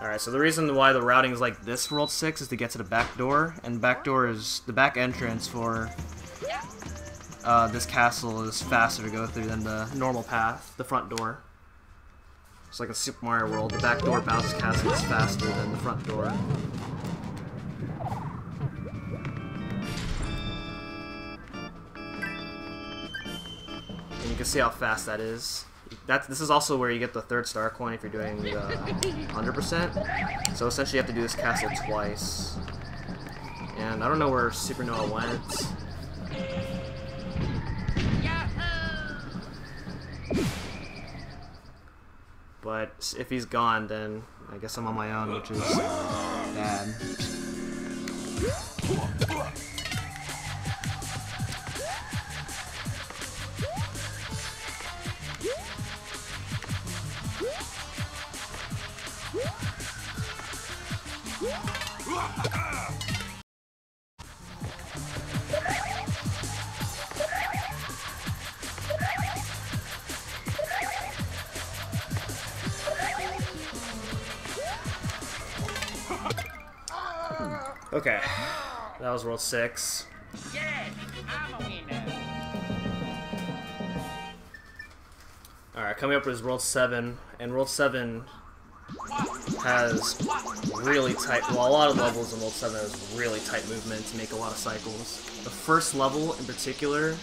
Alright, so the reason why the routing is like this for World 6 is to get to the back door, and the back door is the back entrance for this castle is faster to go through than the normal path, the front door. It's like a Super Mario World, the back door Bowser's castle is faster than the front door. And you can see how fast that is. This is also where you get the 3rd star coin if you're doing the 100%. So essentially you have to do this castle twice. And I don't know where Supernova went. But if he's gone, then I guess I'm on my own, which is bad. Okay, that was World 6. Alright, coming up is World 7, and World 7 has really tight, well, a lot of levels in World 7 has really tight movement to make a lot of cycles. The first level in particular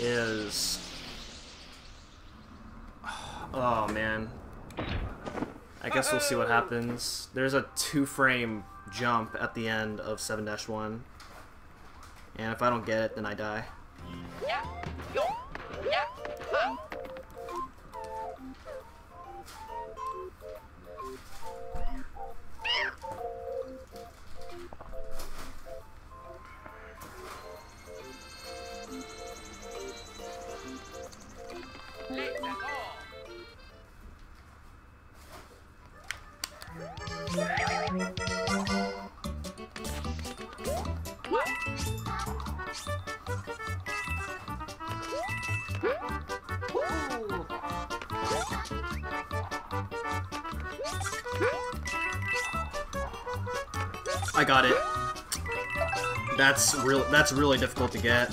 is Oh man. I guess we'll see what happens. There's a 2-frame jump at the end of 7-1. And if I don't get it, then I die. I got it. That's really difficult to get.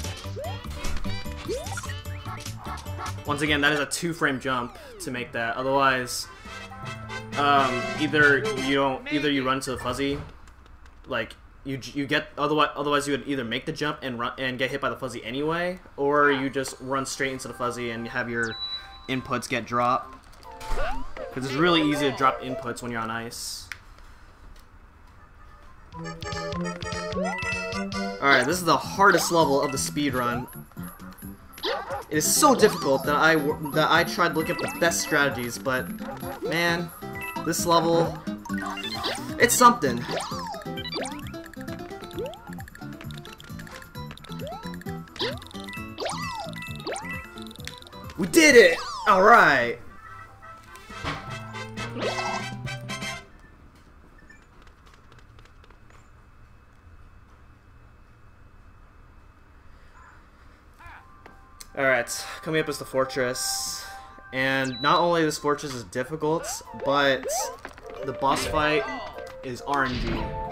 Once again, that is a 2-frame jump to make that. Otherwise, either you run to the fuzzy, like you get otherwise you would either make the jump and run and get hit by the fuzzy anyway, or you just run straight into the fuzzy and have your inputs get dropped. Because it's really easy to drop inputs when you're on ice. Alright, this is the hardest level of the speedrun. It is so difficult that I tried to look up the best strategies, but man, this level, it's something. We did it! Alright! Alright, coming up is the fortress, and not only this fortress is difficult, but the boss fight is RNG.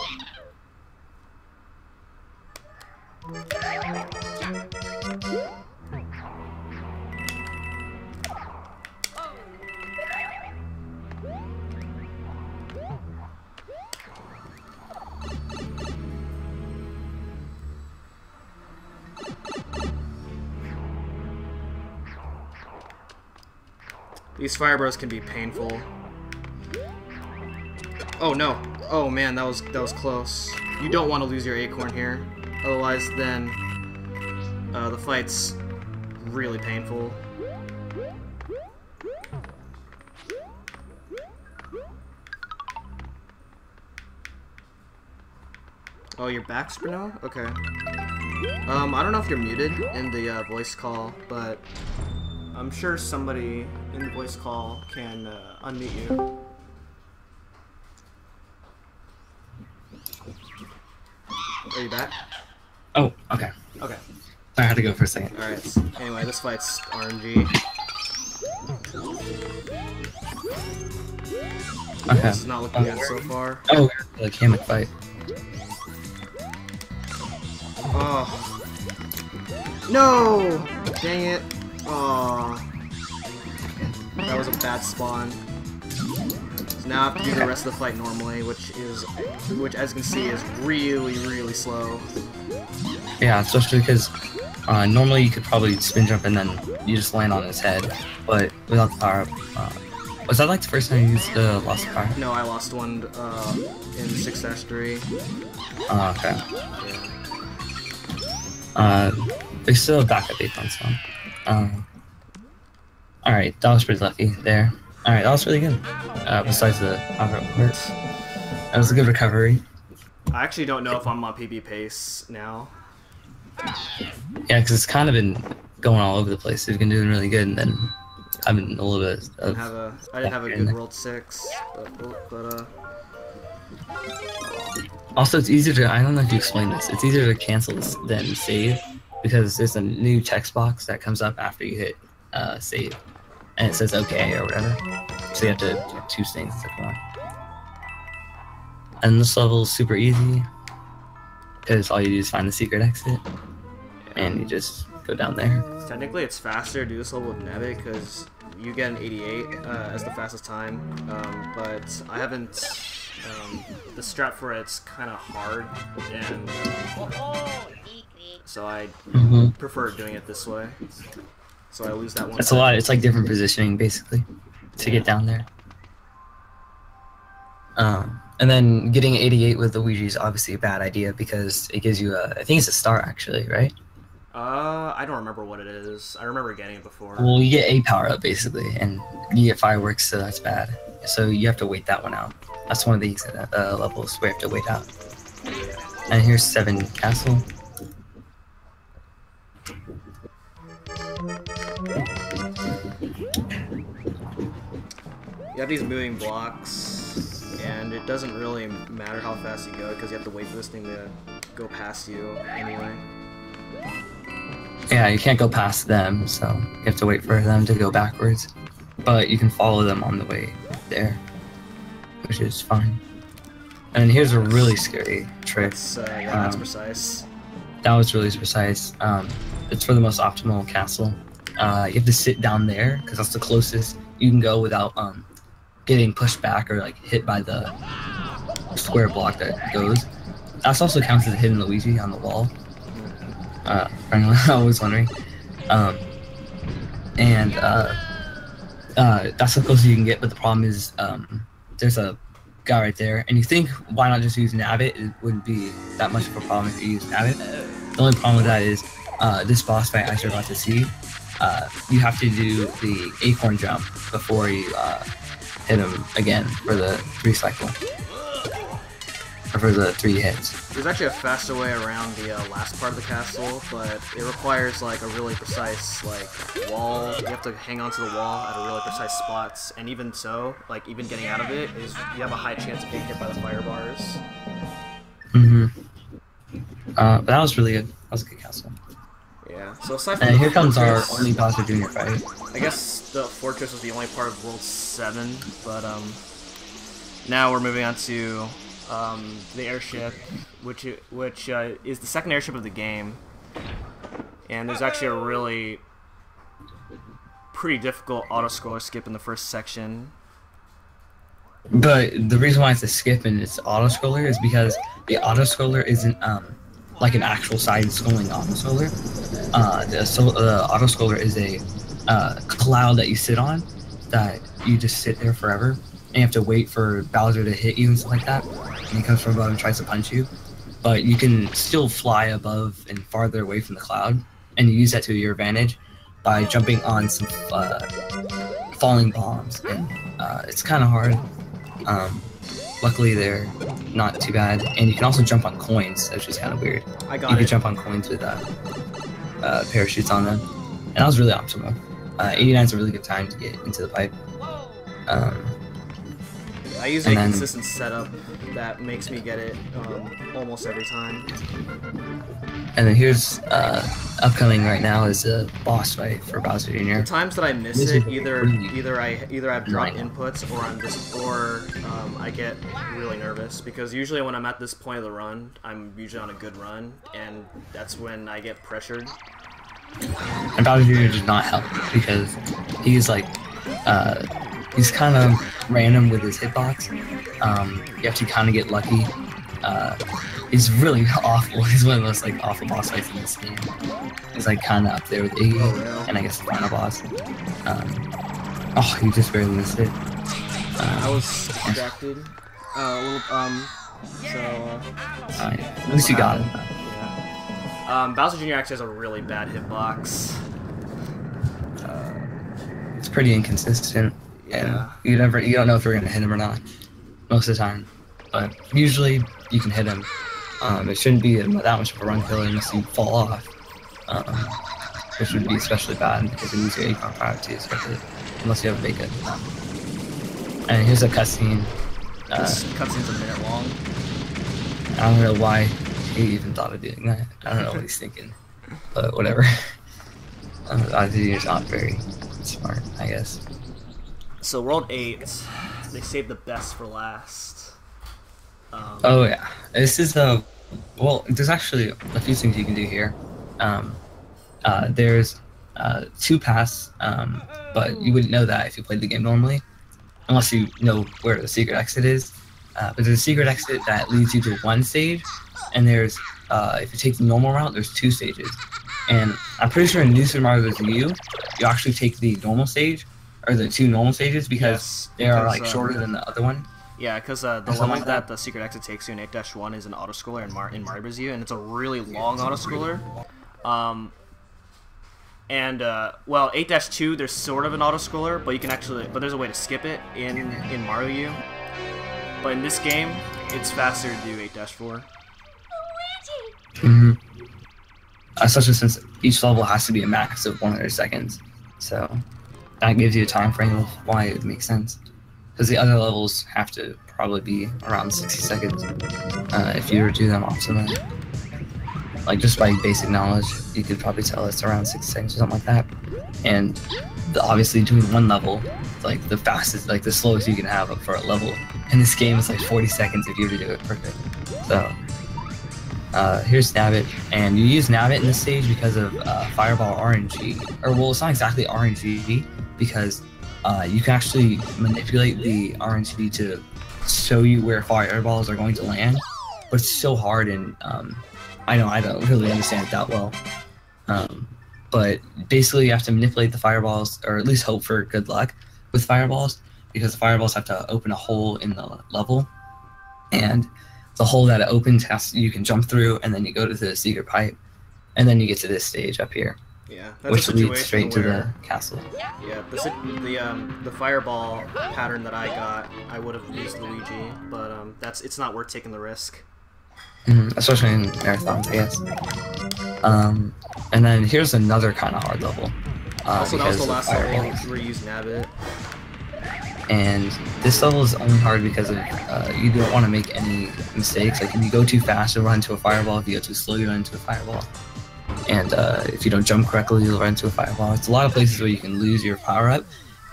These fire bros can be painful. Oh no! Oh man, that was close. You don't want to lose your acorn here, otherwise then the fight's really painful. Oh, you're back, Sprino? Okay. I don't know if you're muted in the voice call, but I'm sure somebody in the voice call can unmute you. Are you back? Oh, okay. Okay. I had to go for a second. Alright, anyway, this fight's RNG. Okay. This is not looking good so far. Oh, like hammock fight. Oh. No! Dang it. Oh. That was a bad spawn. So now I have to do the rest of the fight normally, which as you can see is really slow. Yeah, especially because normally you could probably spin jump and then you just land on his head, but without the power up. Was that like the first time you used lost the power? No, I lost one in 6-3. Oh, okay. They still have backup acorns on. Alright, that was pretty lucky there. Alright, that was really good. Besides the hurt. That was a good recovery. I actually don't know if I'm on PB pace now. Yeah, because it's kind of been going all over the place. We've been doing really good, and then I've been a little bit of... I didn't have a good World 6, but Also, it's easier to... I don't know if you explained this. It's easier to cancel this than save, because there's a new text box that comes up after you hit save. And it says OK or whatever. So you have to choose things if you want. And this level is super easy, because all you do is find the secret exit, and you just go down there. Technically, it's faster to do this level with Neve, because you get an 88 as the fastest time, but I haven't... the strat for it's kind of hard, and so I prefer doing it this way. So I lose that one. That's a lot. It's like different positioning, basically. to get down there. And then getting 88 with Luigi is obviously a bad idea because it gives you I think it's a star actually, right? I don't remember what it is. I remember getting it before. Well, you get a power up basically, and you get fireworks, so that's bad. So you have to wait that one out. That's one of these levels where you have to wait out. And here's 7 castle. You have these moving blocks, and it doesn't really matter how fast you go because you have to wait for this thing to go past you anyway. Yeah, you can't go past them, so you have to wait for them to go backwards. But you can follow them on the way there, which is fine. And here's a really scary trick. That's precise. That was really precise. It's for the most optimal castle. You have to sit down there because that's the closest you can go without getting pushed back or like hit by the square block that goes. That also counts as a hidden Luigi on the wall. For anyone I was wondering. That's the closest you can get, but the problem is there's a guy right there, and you think why not just use Navit? It wouldn't be that much of a problem if you use Navit. The only problem with that is this boss fight I started about to see. You have to do the acorn jump before you hit him again for the 3 cycle. Or for the 3 hits. There's actually a faster way around the last part of the castle, but it requires like a really precise wall. You have to hang onto the wall at a really precise spots, and even so, like even getting out of it is you have a high chance of getting hit by the fire bars. But that was really good. That was a good castle. Yeah. So aside from and here comes our only Bowser Jr. fight. I guess the fortress was the only part of World 7, but now we're moving on to the airship, which is the second airship of the game, and there's actually a really pretty difficult auto-scroller skip in the first section. But the reason why it's a skip and it's auto-scroller is because the auto-scroller isn't like an actual side-scrolling auto-scroller. The auto-scroller is a cloud that you sit on that you just sit there forever, and you have to wait for Bowser to hit you and stuff like that. And he comes from above and tries to punch you, but you can still fly above and farther away from the cloud, and you use that to your advantage by jumping on some falling bombs, and it's kind of hard. Luckily they're not too bad, and you can also jump on coins, which is kind of weird. You can jump on coins with parachutes on them, and that was really optimal. 89 is a really good time to get into the pipe. I use a consistent setup that makes me get it almost every time. And then here's upcoming right now is a boss fight for Bowser Jr. The times that I miss it, either I've dropped inputs or I get really nervous because usually when I'm at this point of the run, I'm usually on a good run, and that's when I get pressured. And Bowser Jr. does not help because he's like he's kind of random with his hitbox. You have to kind of get lucky. He's really awful. He's one of the most awful boss fights in this game. He's kind of up there with Iggy, and I guess the final boss. Oh, he just barely missed it. I was distracted. At least you got him. Yeah. Bowser Jr. actually has a really bad hitbox. It's pretty inconsistent. Yeah. And you don't know if you're gonna hit him or not most of the time, but usually you can hit him. It shouldn't be that much of a run killer unless you fall off, which would be especially bad because it needs your acorn power too, especially unless you have a bacon. And here's a cutscene. This cutscene's a minute long. I don't know why he even thought of doing that. I don't know what he's thinking, but whatever. I think he's not very smart, I guess. So World 8, they saved the best for last. Oh yeah, this is well, there's actually a few things you can do here. There's 2 paths, but you wouldn't know that if you played the game normally, unless you know where the secret exit is. But there's a secret exit that leads you to 1 stage, and there's if you take the normal route, there's 2 stages. And I'm pretty sure in New Super Mario Bros. U, you actually take the normal stage, or the 2 normal stages because Yes, they are because, like shorter than the other one. Yeah, because the something level like that that. the secret exit takes you in 8-1 is an autoscroller in Mario Bros. U, and it's a really long autoscroller. Well, 8-2 there's sort of an autoscroller, but you can actually, but there's a way to skip it in Mario U. But in this game, it's faster to do 8-4. Especially since each level has to be a max of 100 seconds, so that gives you a time frame of why it makes sense. Because the other levels have to probably be around 60 seconds if you were to do them optimally. Like, just by basic knowledge, you could probably tell it's around 60 seconds or something like that. And obviously doing one level, like the fastest, like the slowest you can have for a level in this game is like 40 seconds if you were to do it perfect. So here's Nabbit, and you use Nabbit in this stage because of Fireball RNG, or well, it's not exactly RNG because you can actually manipulate the RNG to show you where fireballs are going to land, but it's so hard, and I don't really understand it that well. But basically, you have to manipulate the fireballs, or at least hope for good luck with fireballs, because the fireballs have to open a hole in the level, and the hole that it opens you can jump through, and then you go to the secret pipe, and then you get to this stage up here. Yeah, that's which a situation leads straight to the castle. Yeah, the fireball pattern that I got, I would have used Luigi, but it's not worth taking the risk. Especially in marathons, I guess. And then here's another kind of hard level. Also, that was the last level where you used Nabbit. And this level is only hard because of you don't want to make any mistakes. Like, if you go too fast, you'll run into a fireball. If you go too slow, you'll run into a fireball. And if you don't jump correctly, you'll run into a fireball. It's a lot of places where you can lose your power-up,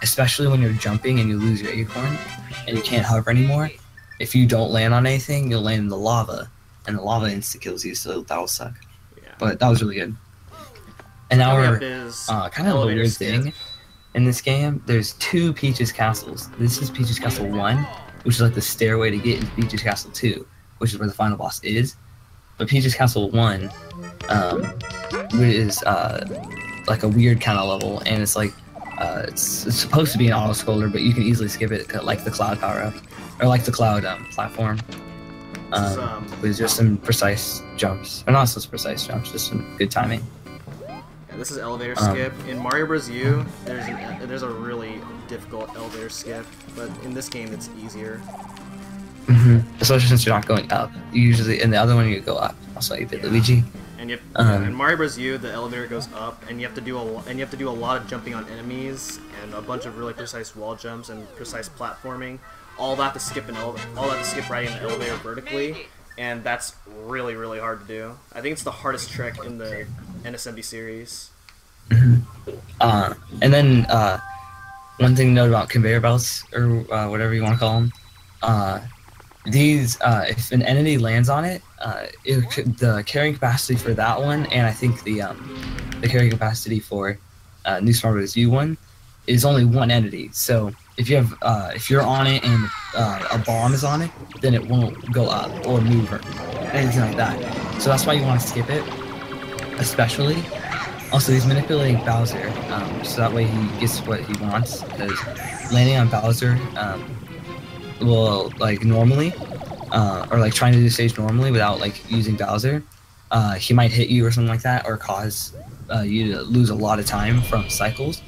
especially when you're jumping and you lose your acorn and you can't hover anymore. If you don't land on anything, you'll land in the lava, and the lava insta-kills you, so that will suck. Yeah. But that was really good. And now we're kind of a weird thing. In this game, there's 2 Peach's Castles. This is Peach's Castle 1, which is like the stairway to get into Peach's Castle 2, which is where the final boss is. But Peach's Castle 1 is like a weird kind of level, and it's like it's supposed to be an auto-scroller, but you can easily skip it, like the cloud power-up, or like the cloud platform. With just some precise jumps, or not so precise jumps, just some good timing. Yeah, this is elevator skip. In Mario Bros. U, there's a really difficult elevator skip, but in this game it's easier. Especially since you're not going up. You usually, in the other one, you go up. Also, you hit Luigi. And in Mario Bros. U, the elevator goes up, and you have to do a lot of jumping on enemies, and a bunch of really precise wall jumps and precise platforming. All that to skip right in the elevator vertically, and that's really, really hard to do. I think it's the hardest trick in the NSMB series. And then one thing to note about conveyor belts, or whatever you want to call them, these if an entity lands on it, the carrying capacity for that one, and I think the carrying capacity for New Super Mario Bros. U one is only one entity. So if you have if you're on it and a bomb is on it, then it won't go up or move or anything like that. So that's why you want to skip it, especially. Also, he's manipulating Bowser, so that way he gets what he wants. Because landing on Bowser will, like, normally, or like trying to do the stage normally without like using Bowser, he might hit you or something like that, or cause you to lose a lot of time from cycles.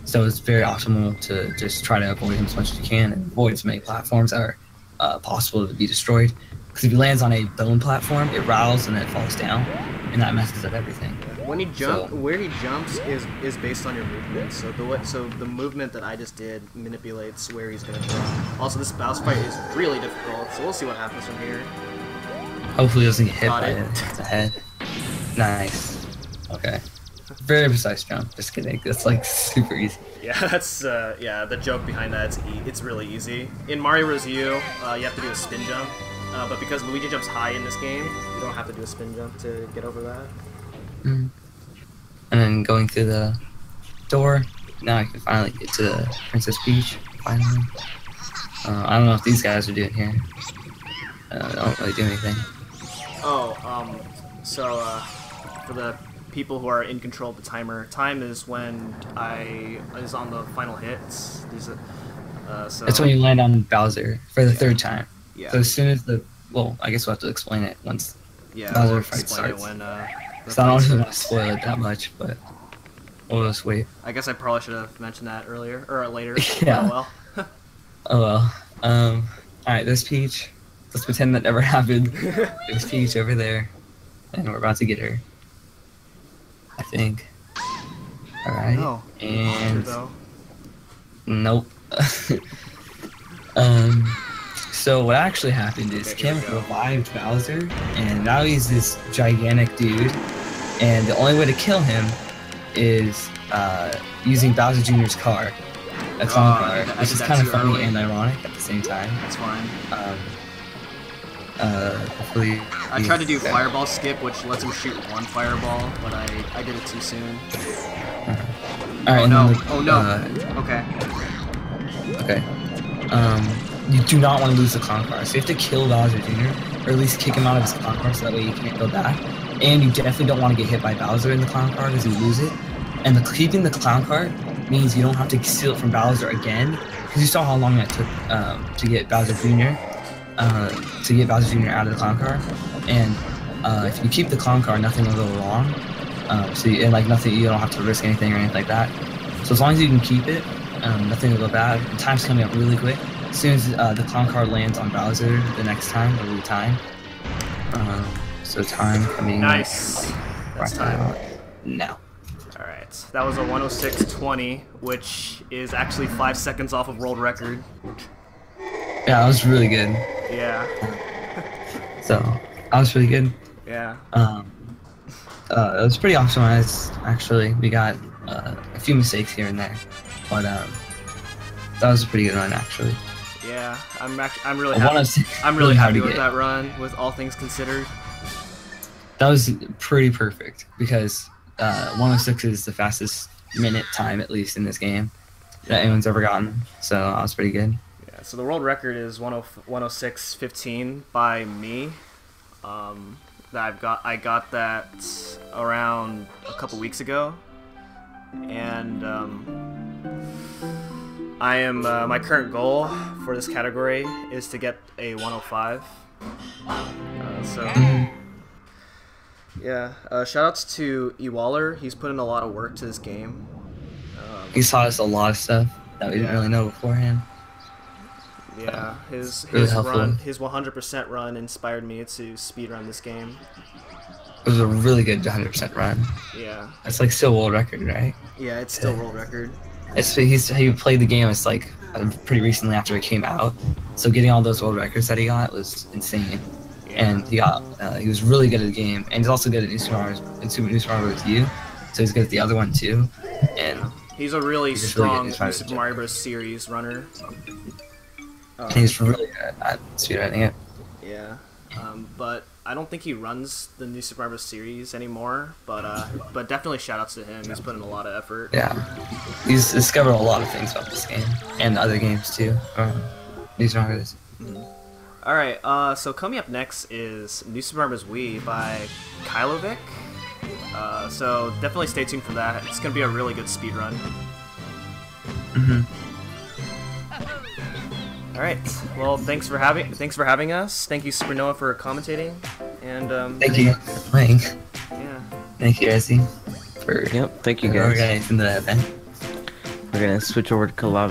So it's very optimal to just try to avoid him as much as you can, and avoid as many platforms that are possible to be destroyed. Because if he lands on a bone platform, it rattles and then it falls down, and that messes up everything. When he where he jumps is based on your movement. So the movement that I just did manipulates where he's gonna jump. Also, this boss fight is really difficult, so we'll see what happens from here. Hopefully, he doesn't get hit by the head. Nice. Okay. Very precise jump. Just kidding. That's like super easy. Yeah, that's yeah. The joke behind that, it's really easy. In Mario Bros. U, you have to do a spin jump, but because Luigi jumps high in this game, you don't have to do a spin jump to get over that. And then going through the door, now I can finally get to Princess Peach. Finally. I don't know if these guys are doing here. They don't really do anything. Oh, so for the people who are in control of the timer. Time is when is on the final hits. So It's when you land on Bowser for the third time. Yeah. So as soon as I guess we'll have to explain it once Bowser we'll fight explain starts. it when So I don't really want to spoil it that much, but we'll just wait. I guess I probably should have mentioned that earlier or later. Yeah. Oh well. Oh well. Alright, there's Peach. Let's pretend that never happened. There's Peach over there. And we're about to get her. I think. Alright. No. And Though. nope. So what actually happened is Kim revived Bowser, and now he's this gigantic dude, and the only way to kill him is using Bowser Jr.'s car, a clown car, which is kind of funny and ironic at the same time. That's fine. Hopefully I tried to do fireball skip, which lets him shoot one fireball, but I did it too soon. Alright, Oh no. Okay. Okay. You do not want to lose the clown car, so you have to kill Bowser Jr., or at least kick him out of his clown car so that way you can't go back. And you definitely don't want to get hit by Bowser in the clown car because you lose it. And keeping the clown car means you don't have to steal it from Bowser again, because you saw how long it took to get Bowser Jr. Out of the clown car. And if you keep the clown car, nothing will go wrong. You don't have to risk anything or anything like that. So as long as you can keep it, nothing will go bad. The time's coming up really quick. As soon as the clown car lands on Bowser the next time, it'll be time. So time coming. Nice. That's time. Now. Alright, that was a 106.20, which is actually 5 seconds off of world record. Yeah, that was really good. Yeah. So, that was pretty good. Yeah. It was pretty optimized, actually. We got a few mistakes here and there, but that was a pretty good run, actually. Yeah, I'm really happy. I'm really happy with that run, with all things considered. That was pretty perfect because 106 is the fastest minute time, at least in this game, that anyone's ever gotten. So that was pretty good. Yeah. So the world record is 106.15 by me. I got that around a couple weeks ago, and my current goal for this category is to get a 105. Yeah, shoutouts to Ewaller. He's put in a lot of work to this game. He taught us a lot of stuff that we didn't really know beforehand. Yeah, his helpful. run, his 100% run inspired me to speedrun this game. It was a really good 100% run. Yeah. It's like still world record, right? Yeah, it's still world record. He played the game. It's like pretty recently after it came out. So getting all those world records that he got was insane. And he was really good at the game, and he's also good at New Super Mario Bros. U. So he's good at the other one too. And he's a really strong New Super Mario Bros. Series runner. And he's really good at speedrunning it. Yeah, but I don't think he runs the New Super Mario Bros. Series anymore. But definitely shoutouts to him. He's put in a lot of effort. Yeah, he's discovered a lot of things about this game and other games too. New Super Mario Bros. Alright, so coming up next is New Super Mario Bros. Wii by Kylovic. So definitely stay tuned for that. It's gonna be a really good speedrun. Alright, well thanks for having us. Thank you Supernova for commentating. And thank you for playing. Yeah. Thank you, Rezi, for thank you guys. organizing the event. We're gonna switch over to collab